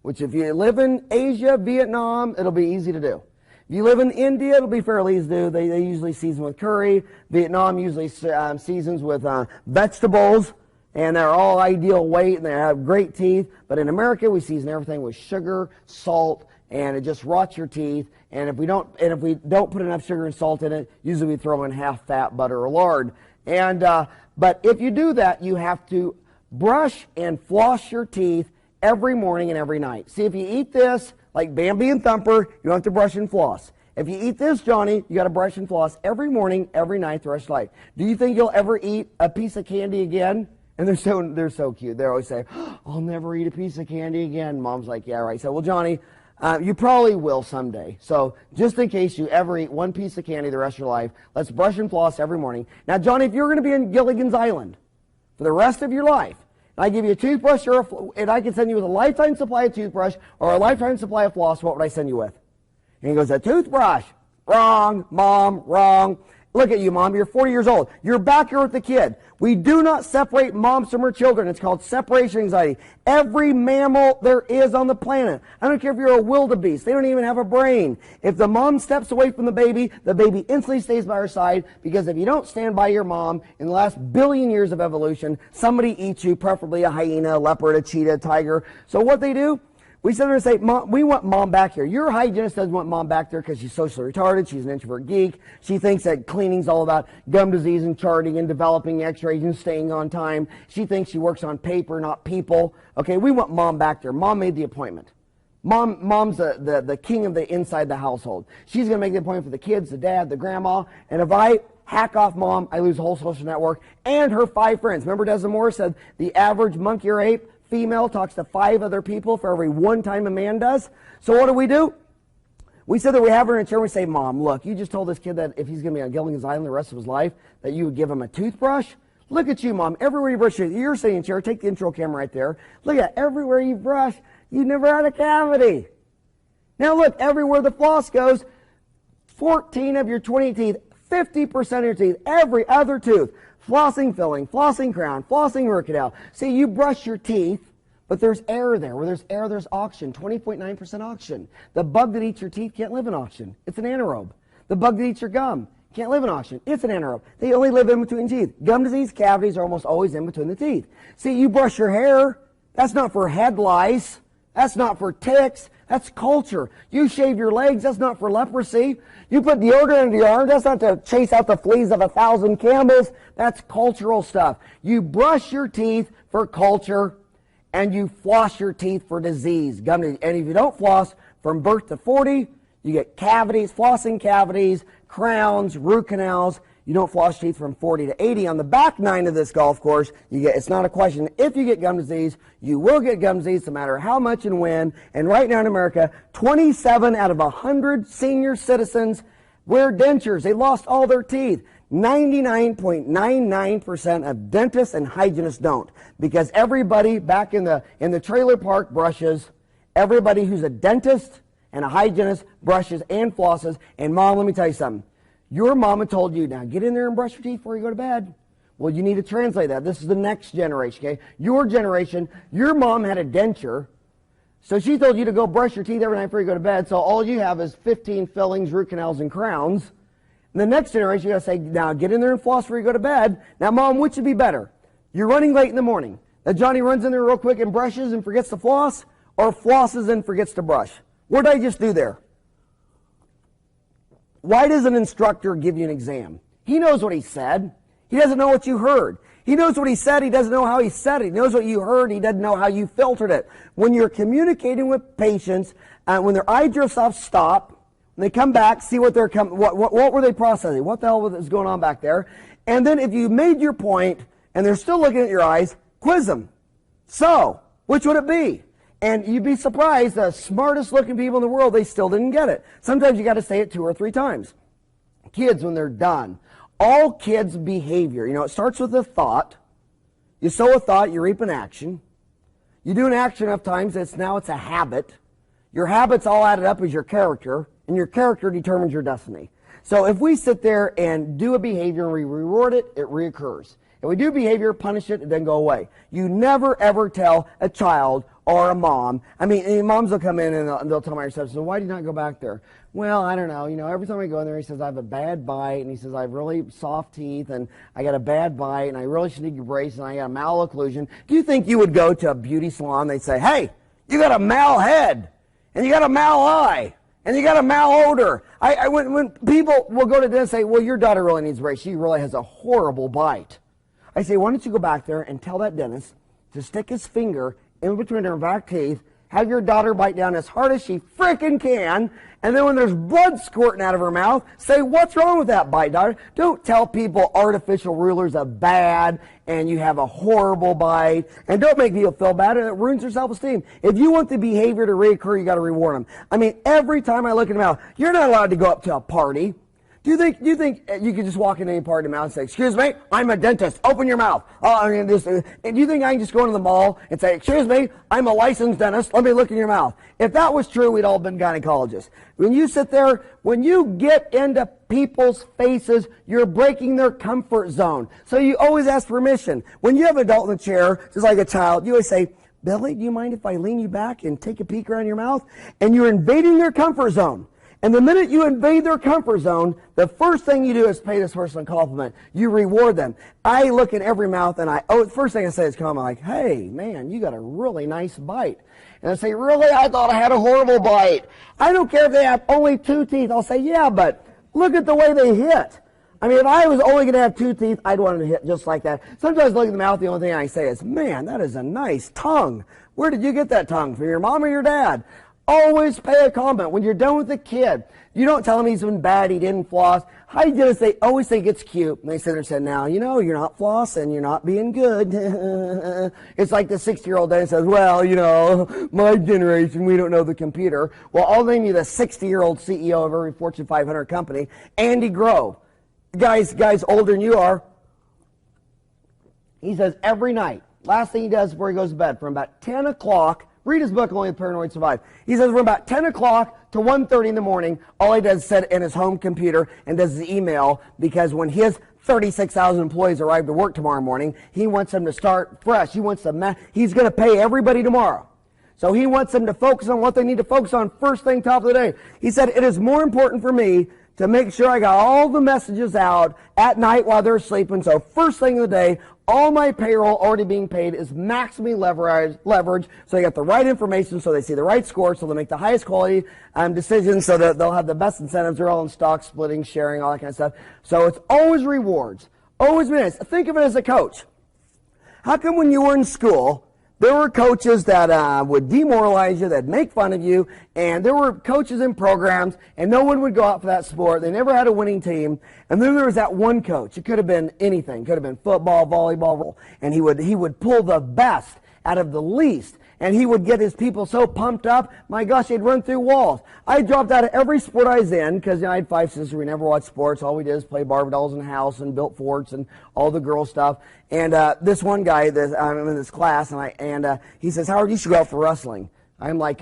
which if you live in Asia, Vietnam, it'll be easy to do. If you live in India, it'll be fairly easy to do. They usually season with curry. Vietnam usually seasons with vegetables. and they're all ideal weight, and they have great teeth. But in America, we season everything with sugar, salt, and it just rots your teeth. And if we don't put enough sugar and salt in it, usually we throw in half fat butter or lard. And but if you do that, you have to brush and floss your teeth every morning and every night. See, if you eat this, like Bambi and Thumper, you don't have to brush and floss. If you eat this, Johnny, you got to brush and floss every morning, every night, the rest of your life. Do you think you'll ever eat a piece of candy again? And they're so cute. They always say, I'll never eat a piece of candy again. Mom's like, yeah, right. So, well, Johnny, you probably will someday. So just in case you ever eat one piece of candy the rest of your life, let's brush and floss every morning. Now, Johnny, if you're going to be in Gilligan's Island for the rest of your life, and I give you a toothbrush, and I can send you with a lifetime supply of toothbrush or a lifetime supply of floss, what would I send you with? And he goes, a toothbrush. Wrong, Mom, wrong. Look at you, Mom. You're 40 years old. You're back here with the kid. We do not separate moms from her children. It's called separation anxiety. Every mammal there is on the planet. I don't care if you're a wildebeest. They don't even have a brain. If the mom steps away from the baby instantly stays by her side, because if you don't stand by your mom in the last billion years of evolution, somebody eats you, preferably a hyena, a leopard, a cheetah, a tiger. So what they do, we sit there and say, Mom, we want Mom back here. Your hygienist doesn't want Mom back there because she's socially retarded. She's an introvert geek. She thinks that cleaning's all about gum disease and charting and developing x-rays and staying on time. She thinks she works on paper, not people. Okay, we want Mom back there. Mom made the appointment. Mom's the king of the inside the household. She's going to make the appointment for the kids, the dad, the grandma. And if I hack off Mom, I lose the whole social network and her 5 friends. Remember Desmond Moore said the average monkey or ape female talks to 5 other people for every one time a man does. So what do? We said that we have her in a chair and we say, Mom, look, you just told this kid that if he's going to be on Gilligan's Island the rest of his life, that you would give him a toothbrush. Look at you, Mom. Everywhere you brush your teeth, you're sitting in a chair. Take the intro camera right there. Look at everywhere you brush, you never had a cavity. Now look, everywhere the floss goes, 14 of your 20 teeth, 50% of your teeth, every other tooth, flossing filling, flossing crown, flossing root canal. See, you brush your teeth, but there's air there. Where there's air, there's oxygen, 20.9% oxygen. The bug that eats your teeth can't live in oxygen. It's an anaerobe. The bug that eats your gum can't live in oxygen. It's an anaerobe. They only live in between teeth. Gum disease cavities are almost always in between the teeth. See, you brush your hair, that's not for head lice. That's not for ticks. That's culture. You shave your legs, that's not for leprosy. You put deodorant under your arm, that's not to chase out the fleas of 1,000 camels. That's cultural stuff. You brush your teeth for culture, and you floss your teeth for disease. Gum disease. And if you don't floss from birth to 40, you get cavities, flossing cavities, crowns, root canals. You don't floss teeth from 40 to 80. On the back 9 of this golf course, it's not a question. If you get gum disease, you will get gum disease no matter how much and when. And right now in America, 27 out of 100 senior citizens wear dentures. They lost all their teeth. 99.99% of dentists and hygienists don't, because everybody back in the trailer park brushes. Everybody who's a dentist and a hygienist brushes and flosses. And Mom, let me tell you something. Your mama told you, now get in there and brush your teeth before you go to bed. Well, you need to translate that. This is the next generation, okay? Your generation, your mom had a denture, so she told you to go brush your teeth every night before you go to bed, so all you have is 15 fillings, root canals, and crowns. And the next generation, you got to say, now get in there and floss before you go to bed. Now, Mom, which would be better? You're running late in the morning. Now, Johnny runs in there real quick and brushes and forgets to floss, or flosses and forgets to brush? What did I just do there? Why does an instructor give you an exam? He knows what he said. He doesn't know what you heard. He knows what he said. He doesn't know how he said it. He knows what you heard. He doesn't know how you filtered it. When you're communicating with patients, when their eye drifts off, stop. When they come back, see what they're what were they processing? What the hell was going on back there? And then if you made your point and they're still looking at your eyes, quiz them. So, which would it be? And you'd be surprised, the smartest looking people in the world, they still didn't get it. Sometimes you got to say it 2 or 3 times. Kids, when they're done, all kids' behavior, it starts with a thought. You sow a thought, you reap an action. You do an action enough times, it's a habit. Your habits all added up as your character, and your character determines your destiny. So if we sit there and do a behavior and we reward it, it reoccurs. If we do behavior, punish it, it doesn't go away. You never ever tell a child or a mom. I mean, and moms will come in and they'll tell my receptionist, so why do you not go back there? Well, I don't know. You know, every time I go in there, he says, I have a bad bite, and he says, I have really soft teeth, and I got a bad bite, and I really should need a brace, and I got a malocclusion. Do you think you would go to a beauty salon, they'd say, hey, you got a mal head, and you got a mal eye, and you got a malodor? When people will go to dentists and say, well, your daughter really needs a brace. She really has a horrible bite. I say, why don't you go back there and tell that dentist to stick his finger in between her back teeth, have your daughter bite down as hard as she frickin' can, and then when there's blood squirting out of her mouth, say, what's wrong with that bite, daughter? Don't tell people artificial rulers are bad and you have a horrible bite, and don't make people feel bad, and it ruins their self-esteem. If you want the behavior to reoccur, you got to reward them. I mean, every time I look in the mouth, you're not allowed to go up to a party. Do you think you could just walk in any part of the mouth and say, excuse me, I'm a dentist, open your mouth. And do you think I can just go into the mall and say, excuse me, I'm a licensed dentist, let me look in your mouth? If that was true, we'd all been gynecologists. When you sit there, when you get into people's faces, you're breaking their comfort zone. So you always ask permission. When you have an adult in the chair, just like a child, you always say, Billy, do you mind if I lean you back and take a peek around your mouth? And you're invading their comfort zone. And the minute you invade their comfort zone, the first thing you do is pay this person a compliment. You reward them. I look in every mouth, and the first thing I say is comment like, hey, man, you got a really nice bite. And I say, really? I thought I had a horrible bite. I don't care if they have only 2 teeth. I'll say, yeah, but look at the way they hit. I mean, if I was only going to have 2 teeth, I'd want them to hit just like that. Sometimes I look at the mouth, the only thing I say is, man, that is a nice tongue. Where did you get that tongue? From your mom or your dad? Always pay a compliment. When you're done with the kid, you don't tell him he's been bad, he didn't floss. How you did it, they always think it's cute. And they sit there and say, now, you know, you're not flossing, you're not being good. It's like the 60-year-old dad says, well, you know, my generation, we don't know the computer. Well, I'll name you the 60-year-old CEO of every Fortune 500 company, Andy Grove. Guys older than you are. He says every night, last thing he does before he goes to bed, from about 10 o'clock, read his book, Only the Paranoid Survive. He says from about 10 o'clock to 1:30 in the morning, all he does is sit in his home computer and does his email, because when his 36,000 employees arrive to work tomorrow morning, he wants them to start fresh. He wants them, he's going to pay everybody tomorrow. So he wants them to focus on what they need to focus on first thing, top of the day. He said, it is more important for me to make sure I got all the messages out at night while they're sleeping. So first thing of the day, all my payroll already being paid is maximally leveraged, so they get the right information, so they see the right score, so they make the highest quality decisions, so that they'll have the best incentives. They're all in stock splitting, sharing, all that kind of stuff. So it's always rewards, always minutes. Think of it as a coach. How come when you were in school, there were coaches that would demoralize you, that'd make fun of you, and there were coaches in programs, and no one would go out for that sport. They never had a winning team. And then there was that one coach. It could have been anything. It could have been football, volleyball, and he would pull the best out of the least. And he would get his people so pumped up, my gosh, they'd run through walls. I dropped out of every sport I was in, because I had 5 sisters. We never watched sports. All we did is play Barbie dolls in the house and built forts and all the girl stuff. And this one guy, I'm in this class, and he says, Howard, you should go out for wrestling. I'm like,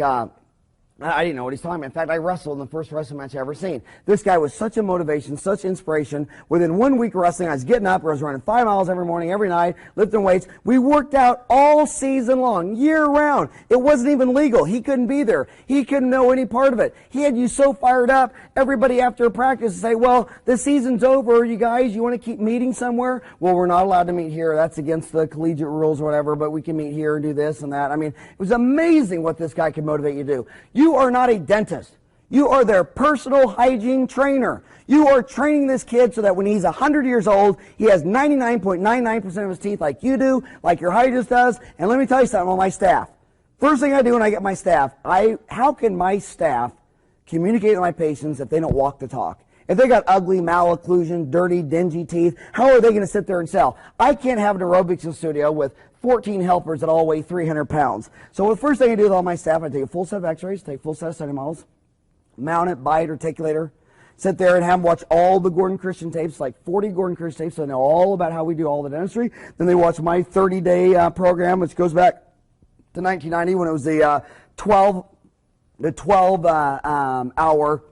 I didn't know what he's talking about. In fact, I wrestled in the first wrestling match I ever seen. This guy was such a motivation, such inspiration. Within 1 week of wrestling, I was getting up, I was running 5 miles every morning, every night, lifting weights. We worked out all season long, year round. It wasn't even legal. He couldn't be there. He couldn't know any part of it. He had you so fired up, everybody after practice would say, well, the season's over, you guys, you want to keep meeting somewhere? Well, we're not allowed to meet here. That's against the collegiate rules or whatever, but we can meet here and do this and that. I mean, it was amazing what this guy could motivate you to do. You are not a dentist. You are their personal hygiene trainer. You are training this kid so that when he's 100 years old, he has 99.99% of his teeth like you do, like your hygienist does. And let me tell you something on my staff. First thing I do when I get my staff, how can my staff communicate with my patients if they don't walk the talk? If they got ugly, malocclusion, dirty, dingy teeth, how are they going to sit there and sell? I can't have an aerobics studio with 14 helpers that all weigh 300 pounds. So the first thing I do with all my staff, I take a full set of x-rays, take a full set of study models, mount it, bite, articulator, sit there and have them watch all the Gordon Christian tapes, like 40 Gordon Christian tapes, so they know all about how we do all the dentistry. Then they watch my 30-day program, which goes back to 1990 when it was the 12-hour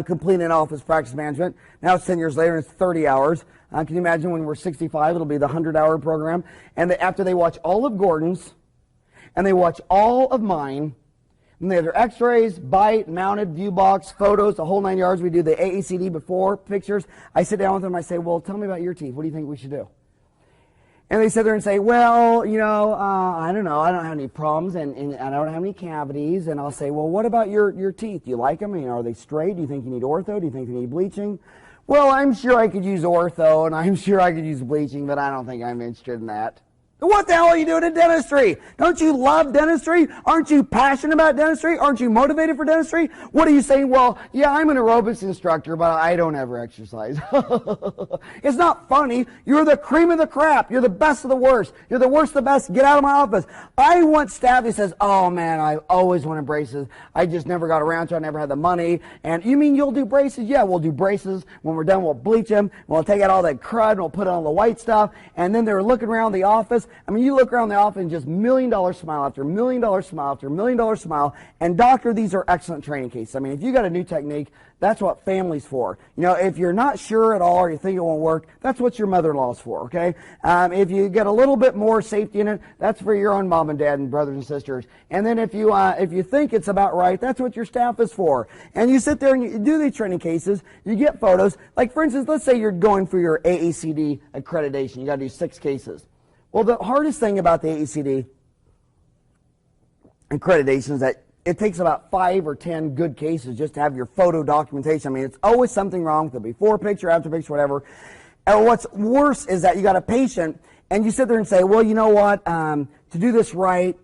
complete in-office practice management. Now it's 10 years later and it's 30 hours. Can you imagine when we're 65, it'll be the 100-hour program. And after they watch all of Gordon's, and they watch all of mine. And they have their x-rays, bite, mounted, view box, photos, the whole 9 yards. We do the AACD before pictures. I sit down with them. I say, well, tell me about your teeth. What do you think we should do? And they sit there and say, well, I don't know. I don't have any problems, and I don't have any cavities. And I'll say, well, what about your teeth? Do you like them? Are they straight? Do you think you need ortho? Do you think they need bleaching? Well, I'm sure I could use ortho, and I'm sure I could use bleaching, but I don't think I'm interested in that. What the hell are you doing in dentistry? Don't you love dentistry? Aren't you passionate about dentistry? Aren't you motivated for dentistry? What are you saying? Well, yeah, I'm an aerobics instructor, but I don't ever exercise. It's not funny. You're the cream of the crap. You're the best of the worst. You're the worst of the best. Get out of my office. I want staff that says, oh man, I always wanted braces. I just never got around to it. I never had the money. And you mean you'll do braces? Yeah, we'll do braces. When we're done, we'll bleach them. We'll take out all that crud and we'll put on the white stuff. And then they're looking around the office. I mean, you look around the office and just $1 million smile after $1 million smile after $1 million smile. And doctor, these are excellent training cases. I mean, if you got a new technique, that's what family's for. If you're not sure at all or you think it won't work, that's what your mother-in-law's for, okay? If you get a little bit more safety in it, that's for your own mom and dad and brothers and sisters. And then if you think it's about right, that's what your staff is for. And you sit there and you do these training cases, you get photos. Like, for instance, let's say you're going for your AACD accreditation. You got to do 6 cases. Well, the hardest thing about the AACD accreditation is that it takes about 5 or 10 good cases just to have your photo documentation. I mean, it's always something wrong with the before picture, after picture, whatever. And what's worse is that you got a patient and you sit there and say, well, you know what, to do this right,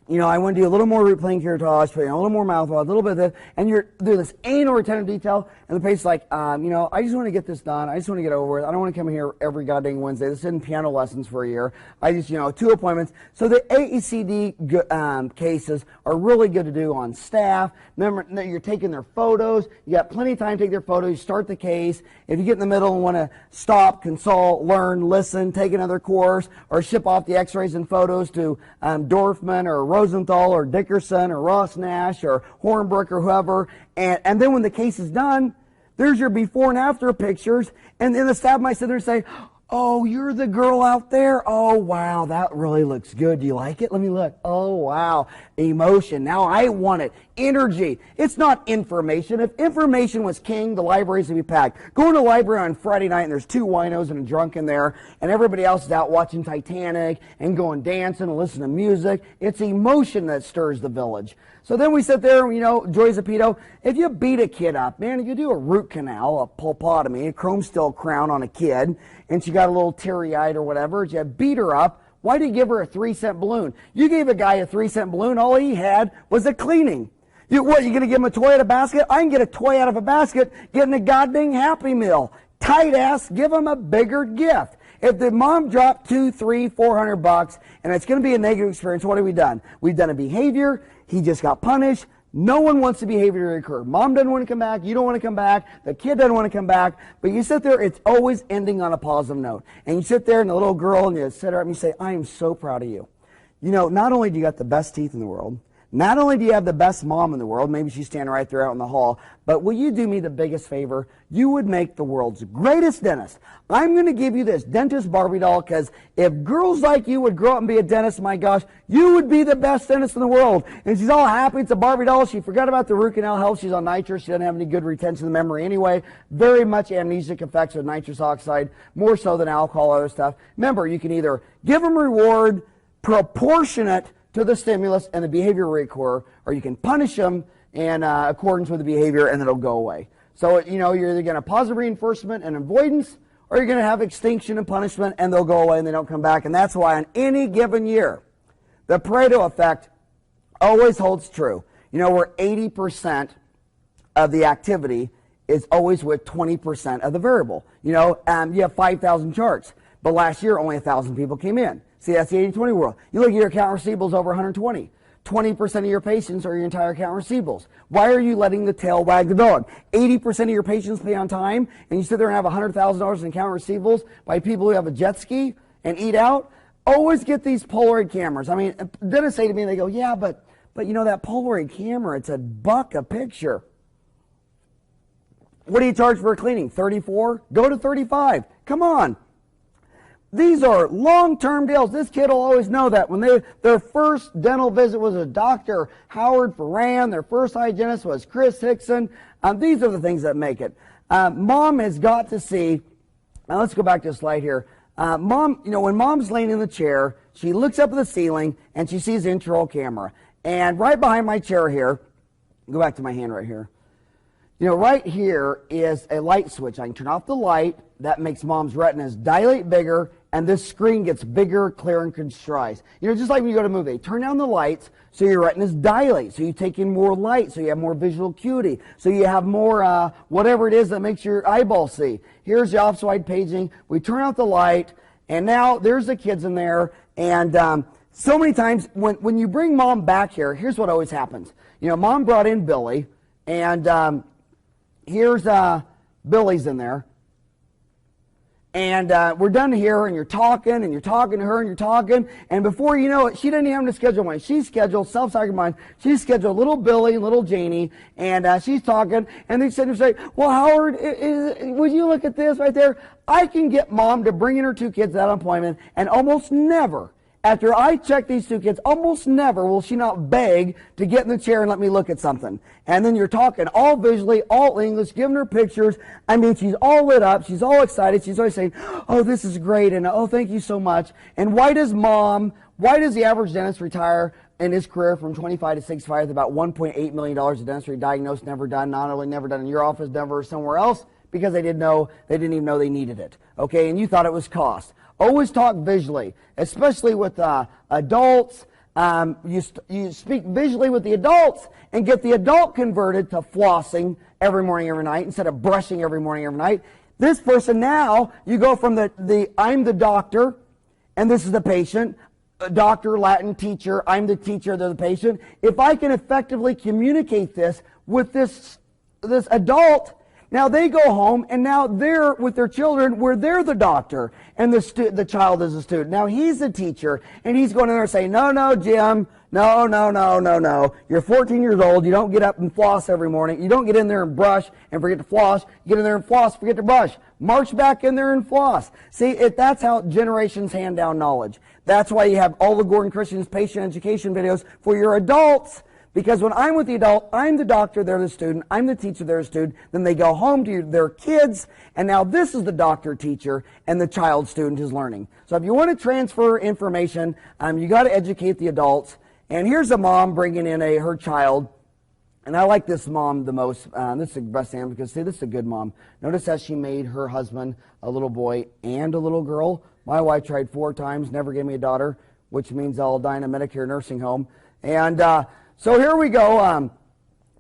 I want to do a little more root plane curettage, put in a little more mouthwash, a little bit of this, and you're doing this anal retentive detail, and the patient's like, I just want to get this done. I just want to get over it. I don't want to come here every goddamn Wednesday. This isn't piano lessons for a year. I just, 2 appointments. So the AECD cases are really good to do on staff. Remember that you're taking their photos. You got plenty of time to take their photos. You start the case. If you get in the middle and want to stop, consult, learn, listen, take another course, or ship off the x-rays and photos to Dorfman or Rosenthal or Dickerson or Ross Nash or Hornbrook or whoever, and then when the case is done, there's your before and after pictures, and then the staff might sit there and say, oh, you're the girl out there? Oh, wow, that really looks good. Do you like it? Let me look. Oh, wow. Emotion. Now I want it. Energy. It's not information. If information was king, the libraries would be packed. Go to the library on Friday night and there's 2 winos and a drunk in there, and everybody else is out watching Titanic and going dancing and listening to music. It's emotion that stirs the village. So then we sit there, Joy of Pedodontics. If you beat a kid up, man, if you do a root canal, a pulpotomy, a chrome steel crown on a kid, and she got a little teary-eyed or whatever, you beat her up, why did you give her a 3-cent balloon? You gave a guy a 3-cent balloon, all he had was a cleaning. You going to give him a toy out of a basket? I can get a toy out of a basket, getting a goddamn Happy Meal. Tight ass, give him a bigger gift. If the mom dropped $200, $300, $400 and it's going to be a negative experience, what have we done? We've done a behavior. He just got punished. No one wants the behavior to recur. Mom doesn't want to come back. You don't want to come back. The kid doesn't want to come back. But you sit there, it's always ending on a positive note. And you sit there and the little girl, and you sit her up and you say, I am so proud of you. Not only do you got the best teeth in the world, not only do you have the best mom in the world, maybe she's standing right there out in the hall, but will you do me the biggest favor? You would make the world's greatest dentist. I'm going to give you this dentist Barbie doll because if girls like you would grow up and be a dentist, my gosh, you would be the best dentist in the world. And she's all happy. It's a Barbie doll. She forgot about the root canal health. She's on nitrous. She doesn't have any good retention of memory anyway. Very much amnesic effects of nitrous oxide, more so than alcohol, other stuff. Remember, you can either give them reward proportionate to the stimulus and the behavior recur, or you can punish them in accordance with the behavior and it'll go away. So, you're either going to positive reinforcement and avoidance, or you're going to have extinction and punishment and they'll go away and they don't come back. And that's why on any given year, the Pareto effect always holds true. Where 80% of the activity is always with 20% of the variable. You have 5,000 charts, but last year only 1,000 people came in. See, that's the 80-20 world. You look at your account receivables over 120. 20% of your patients are your entire account receivables. Why are you letting the tail wag the dog? 80% of your patients pay on time, and you sit there and have $100,000 in account receivables by people who have a jet ski and eat out. Always get these Polaroid cameras. I mean, dentists say to me, they go, yeah, but that Polaroid camera, it's $1 a picture. What do you charge for a cleaning? $34? Go to $35. Come on. These are long-term deals. This kid will always know that when their first dental visit was a Dr. Howard Farran, their first hygienist was Chris Hickson. These are the things that make it. Mom has got to see, now let's go back to the slide here. Mom, when mom's laying in the chair, she looks up at the ceiling and she sees the intraoral camera. And right behind my chair here, go back to my hand right here. Right here is a light switch. I can turn off the light. That makes mom's retinas dilate bigger, and this screen gets bigger, clearer, and concise. Just like when you go to a movie, turn down the lights so your retinas dilate, so you take in more light, so you have more visual acuity, so you have more whatever it is that makes your eyeballs see. Here's the off-side paging. We turn out the light, and now there's the kids in there, and so many times when you bring mom back here, here's what always happens. Mom brought in Billy, and here's Billy's in there. And we're done here, and you're talking to her, and you're talking, and before you know it, she didn't even have to schedule mine. She scheduled self-cycle mine. She scheduled little Billy and little Janie, and she's talking, and they sit and say, well, Howard, would you look at this right there? I can get mom to bring in her two kids without appointment, and almost never, after I check these two kids, almost never will she not beg to get in the chair and let me look at something. And then you're talking all visually, all English, giving her pictures. I mean, she's all lit up. She's all excited. She's always saying, oh, this is great, and oh, thank you so much. And why does the average dentist retire in his career from 25 to 65 with about $1.8 million of dentistry diagnosed, never done, not only never done in your office, never somewhere else, because they didn't even know they needed it. Okay, and you thought it was cost. Always talk visually, especially with adults. You speak visually with the adults and get the adult converted to flossing every morning, every night, instead of brushing every morning, every night. This person now, you go from I'm the doctor, and this is the patient. Doctor, Latin teacher, I'm the teacher, they're the patient. If I can effectively communicate this with this adult, now they go home, and now they're with their children where they're the doctor, and the child is a student. Now he's the teacher, and he's going in there and saying, no, Jim, no. You're 14 years old. You don't get up and floss every morning. You don't get in there and brush and forget to floss. You get in there and floss, forget to brush. March back in there and floss. See, that's how generations hand down knowledge. That's why you have all the Gordon Christian's patient education videos for your adults. Because when I'm with the adult, I'm the doctor, they're the student, I'm the teacher, they're the student, then they go home to their kids, and now this is the doctor, teacher, and the child student is learning. So if you want to transfer information, you got to educate the adults. And here's a mom bringing in her child, and I like this mom the most. This is the best example because, see, this is a good mom. Notice how she made her husband a little boy and a little girl. My wife tried 4 times, never gave me a daughter, which means I'll die in a Medicare nursing home. And so here we go.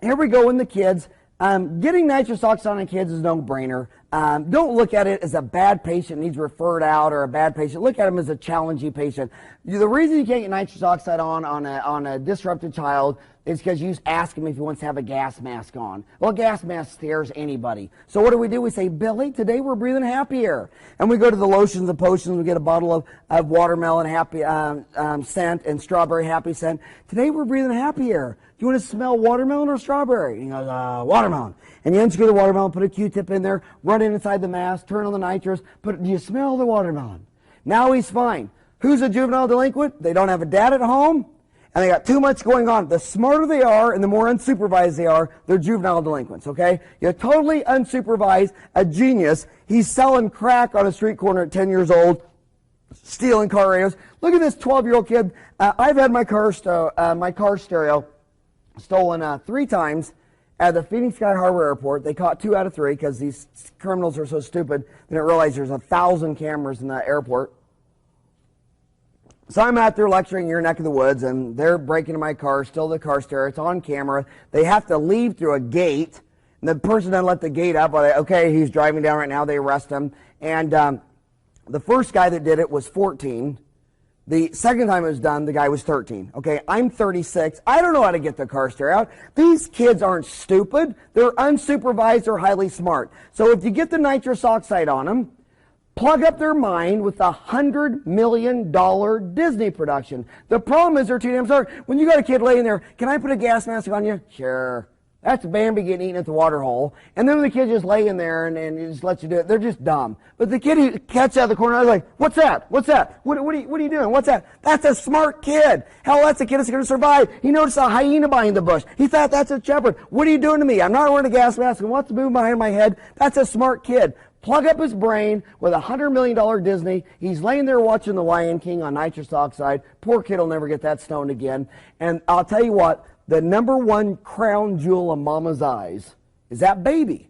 Here we go in the kids. Getting nitrous oxide on kids is no brainer. Don't look at it as a bad patient needs referred out or a bad patient. Look at them as a challenging patient. The reason you can't get nitrous oxide on a disrupted child is because you ask him if he wants to have a gas mask on. Well, a gas mask scares anybody. So what do? We say, Billy, today we're breathing happy air. And we go to the lotions and potions. We get a bottle of watermelon happy scent and strawberry happy scent. Today we're breathing happy air. Do you want to smell watermelon or strawberry? And he goes, watermelon. And you unscrew the watermelon, put a Q-tip in there, run it inside the mask, turn on the nitrous, do you smell the watermelon? Now he's fine. Who's a juvenile delinquent? They don't have a dad at home, and they got too much going on. The smarter they are and the more unsupervised they are, they're juvenile delinquents, okay? You're totally unsupervised, a genius. He's selling crack on a street corner at 10 years old, stealing car radios. Look at this 12-year-old kid. I've had my car stereo stolen 3 times at the Phoenix Sky Harbor Airport. They caught 2 out of 3 because these criminals are so stupid they didn't realize there's 1,000 cameras in the airport. So I'm out there lecturing in your neck of the woods, and they're breaking into my car, still the car stereo. It's on camera. They have to leave through a gate, and the person doesn't let the gate up. Okay, he's driving down right now. They arrest him. And the first guy that did it was 14. The second time it was done, the guy was 13. Okay, I'm 36. I don't know how to get the car stereo out. These kids aren't stupid. They're unsupervised or highly smart. So if you get the nitrous oxide on them, plug up their mind with a $100 million Disney production. The problem is they're too damn smart. When you got a kid laying there, can I put a gas mask on you? Sure. That's Bambi getting eaten at the water hole. And then the kid just laying there and it just lets you do it. They're just dumb. But the kid who catches out of the corner, I was like, what's that? What's that? What are you doing? What's that? That's a smart kid. Hell, that's a kid that's going to survive. He noticed a hyena behind the bush. He thought that's a shepherd. What are you doing to me? I'm not wearing a gas mask. And what's moving behind my head? That's a smart kid. Plug up his brain with $100 million Disney. He's laying there watching The Lion King on nitrous oxide. Poor kid will never get that stoned again. And I'll tell you what, the number one crown jewel in Mama's eyes is that baby.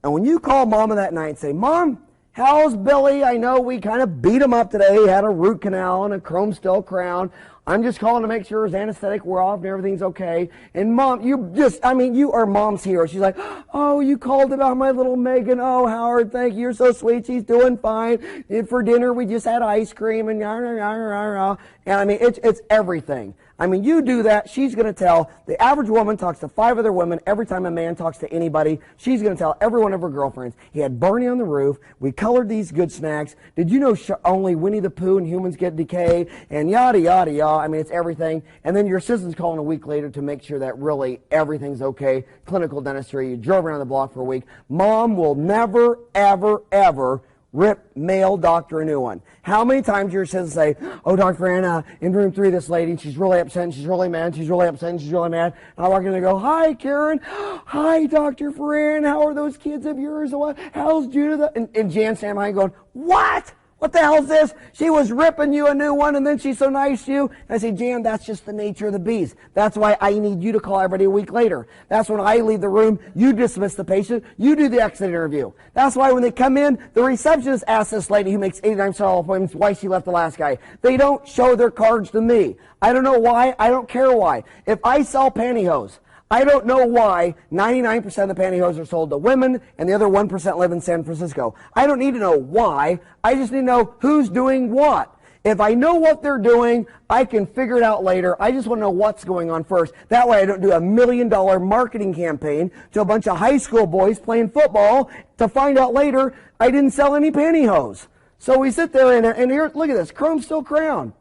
And when you call Mama that night and say, Mom, how's Billy? I know we kind of beat him up today. He had a root canal and a chrome steel crown. I'm just calling to make sure his anesthetic wore off and everything's okay. And Mom, you are Mom's hero. She's like, oh, you called about my little Megan. Oh, Howard, thank you. You're so sweet. She's doing fine. And for dinner, we just had ice cream and and I mean, it's everything. I mean, you do that, she's going to tell. The average woman talks to 5 other women every time a man talks to anybody. She's going to tell every one of her girlfriends. He had Bernie on the roof. We colored these good snacks. Did you know only Winnie the Pooh and humans get decay? And yada, yada, yada. I mean, it's everything. And then your assistant's calling a week later to make sure that really everything's okay. Clinical dentistry. You drove around the block for a week. Mom will never, ever, ever rip male doctor a new one. How many times your assistant say, oh, Dr. Farran, in room 3, this lady, she's really upset and she's really mad, and she's really upset and she's really mad. And I walk in and go, hi, Karen. Hi, Dr. Farran. How are those kids of yours? How's Judith? And Jan standing behind going, what? What the hell is this? She was ripping you a new one, and then she's so nice to you. And I say, Jan, that's just the nature of the beast. That's why I need you to call everybody a week later. That's when I leave the room, you dismiss the patient, you do the exit interview. That's why when they come in, the receptionist asks this lady who makes 89 cell appointments why she left the last guy. They don't show their cards to me. I don't know why. I don't care why. If I sell pantyhose, I don't know why 99% of the pantyhose are sold to women and the other 1% live in San Francisco. I don't need to know why. I just need to know who's doing what. If I know what they're doing, I can figure it out later. I just want to know what's going on first. That way I don't do $1 million marketing campaign to a bunch of high school boys playing football to find out later I didn't sell any pantyhose. So we sit there and here, look at this, chrome steel crown.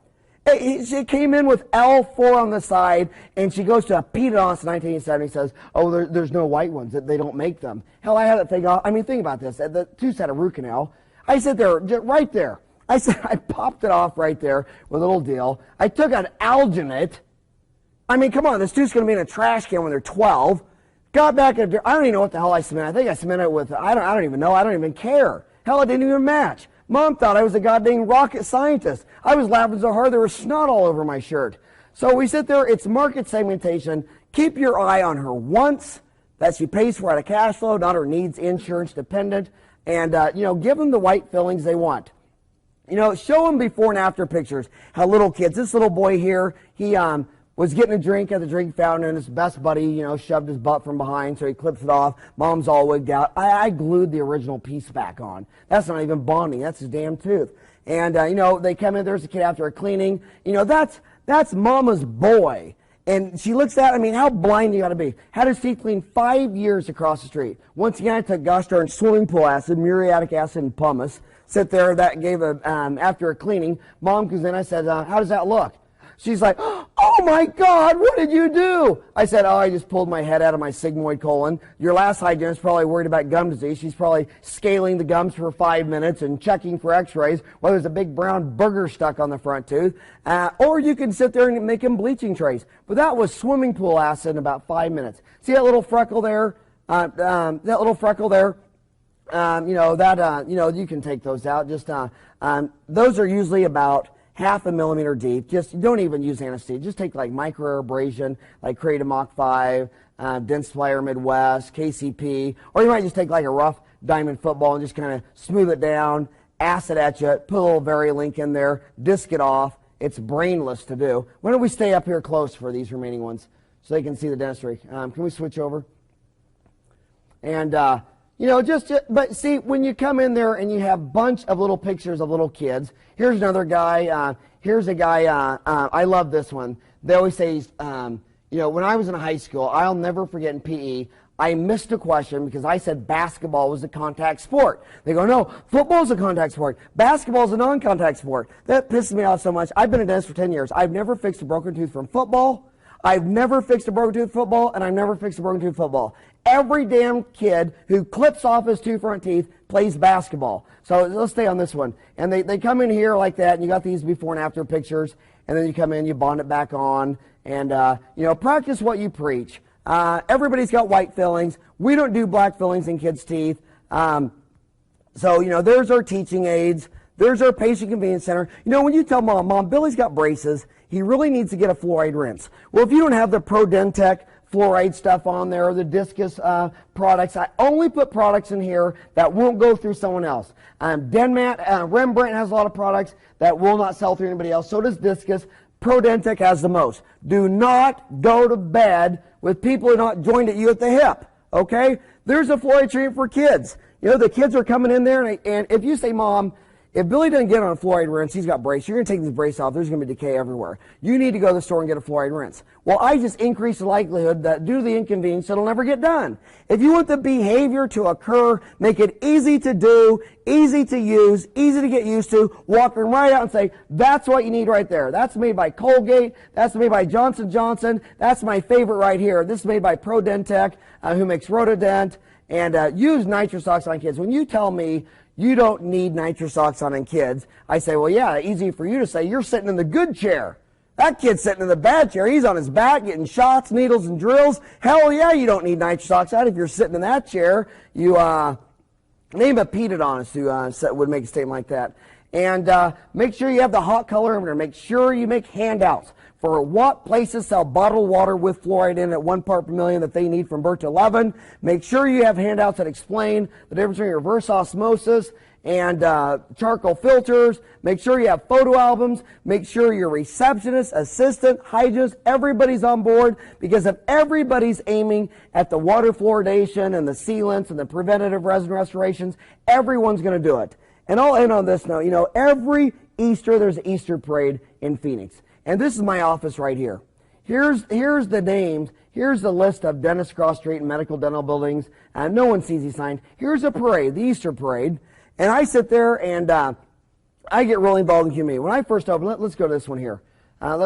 She came in with L4 on the side, and she goes to a Pedodontics in 1970 and says, oh, there's no white ones. They don't make them. Hell, I had that thing off. I mean, think about this. The tooth had a root canal. I sit there, right there. I popped it off right there with a little deal. I took an alginate. I mean, come on, this tooth's going to be in a trash can when they're 12. Got back, I don't even know what the hell I cemented. I think I cemented it with, I don't even know. I don't even care. Hell, it didn't even match. Mom thought I was a goddamn rocket scientist. I was laughing so hard there was snot all over my shirt. So we sit there, it's market segmentation. Keep your eye on her once, that she pays for out of cash flow, not her needs, insurance dependent, and give them the white fillings they want. Show them before and after pictures. How little kids, this little boy here, he was getting a drink at the drink fountain, and his best buddy, shoved his butt from behind, so he clips it off. Mom's all wigged out. I glued the original piece back on. That's not even bonding. That's his damn tooth. And, they come in, there's a kid after a cleaning. That's Mama's boy. And she looks at, how blind you got to be. Had his teeth cleaned 5 years across the street. Once again, I took gosh darn swimming pool acid, muriatic acid, and pumice. Sit there, that gave after a cleaning. Mom comes in, I said, how does that look? She's like, oh my God, what did you do? I said, I just pulled my head out of my sigmoid colon. Your last hygienist probably worried about gum disease. She's probably scaling the gums for 5 minutes and checking for x-rays, whether there's a big brown booger stuck on the front tooth. Or you can sit there and make them bleaching trays. But that was swimming pool acid in about 5 minutes. See that little freckle there? You can take those out. Those are usually about half a millimeter deep. Just don't even use anesthesia. Just take like microabrasion, like Create Mach 5, Dentsply Midwest, KCP, or you might just take like a rough diamond football and just kind of smooth it down, acid at you, put a little Varilink in there, disc it off. It's brainless to do. Why don't we stay up here close for these remaining ones so they can see the dentistry? Can we switch over? And but see, when you come in there and you have a bunch of little pictures of little kids, here's another guy, here's a guy, I love this one. They always say, when I was in high school, I'll never forget in PE, I missed a question because I said basketball was a contact sport. They go, no, football's a contact sport. Basketball's a non-contact sport. That pisses me off so much. I've been a dentist for 10 years. I've never fixed a broken tooth from football. I've never fixed a broken tooth football, and I've never fixed a broken tooth football. Every damn kid who clips off his two front teeth plays basketball. So let's stay on this one. And they come in here like that, and you got these before and after pictures, and then you come in, you bond it back on, and practice what you preach. Everybody's got white fillings. We don't do black fillings in kids' teeth. So there's our teaching aids. There's our patient convenience center. When you tell Mom, Billy's got braces, he really needs to get a fluoride rinse. Well, if you don't have the ProDentec fluoride stuff on there, or the Discus products, I only put products in here that won't go through someone else. Rembrandt has a lot of products that will not sell through anybody else. So does Discus. ProDentec has the most. Do not go to bed with people who are not joined at you at the hip. Okay? There's a fluoride treatment for kids. The kids are coming in there, and if you say, Mom, if Billy doesn't get on a fluoride rinse, he's got brace, you're going to take these brace off, there's going to be decay everywhere. You need to go to the store and get a fluoride rinse. Well, I just increase the likelihood that due to the inconvenience, it'll never get done. If you want the behavior to occur, make it easy to do, easy to use, easy to get used to, walk them right out and say, that's what you need right there. That's made by Colgate. That's made by Johnson & Johnson. That's my favorite right here. This is made by ProDentec, who makes Rotodent. And use nitrous oxide on kids. When you tell me you don't need nitrous oxide on kids, I say, well, yeah, easy for you to say. You're sitting in the good chair. That kid's sitting in the bad chair. He's on his back getting shots, needles, and drills. Hell yeah, you don't need nitrous oxide if you're sitting in that chair. You name a pedodontist who would make a statement like that. And make sure you have the hot color in there. Make sure you make handouts for what places sell bottled water with fluoride in it at 1 part per million that they need from birth to 11. Make sure you have handouts that explain the difference between reverse osmosis and charcoal filters. Make sure you have photo albums. Make sure your receptionist, assistant, hygienist, everybody's on board, because if everybody's aiming at the water fluoridation and the sealants and the preventative resin restorations, everyone's going to do it. And I'll end on this note. Every Easter there's an Easter parade in Phoenix. And this is my office right here. Here's the names. Here's the list of dentists across the street and medical dental buildings. No one sees these signs. Here's a parade, the Easter parade. And I sit there and I get really involved in the community. When I first opened, let's go to this one here. When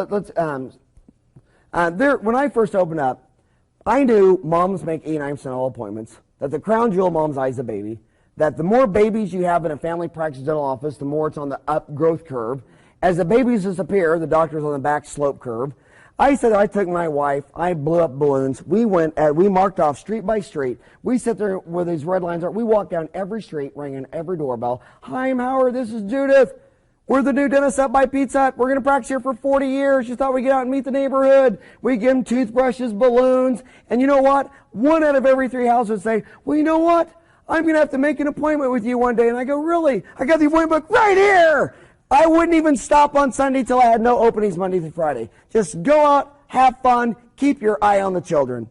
I first opened up, I knew moms make 89% of all appointments, that the crown jewel of mom's eye is the baby, that the more babies you have in a family practice dental office, the more it's on the up growth curve. As the babies disappear, the doctor's on the back slope curve. I said I took my wife, I blew up balloons. We marked off street by street. We sit there where these red lines are. We walk down every street, ringing every doorbell. Hi, I'm Howard. This is Judith. We're the new dentist up by Pizza Hut. We're going to practice here for 40 years. Just thought we'd get out and meet the neighborhood. We give them toothbrushes, balloons. And you know what? 1 out of every 3 houses say, well, you know what? I'm going to have to make an appointment with you one day. And I go, really? I got the appointment book right here. I wouldn't even stop on Sunday till I had no openings Monday through Friday. Just go out, have fun, keep your eye on the children.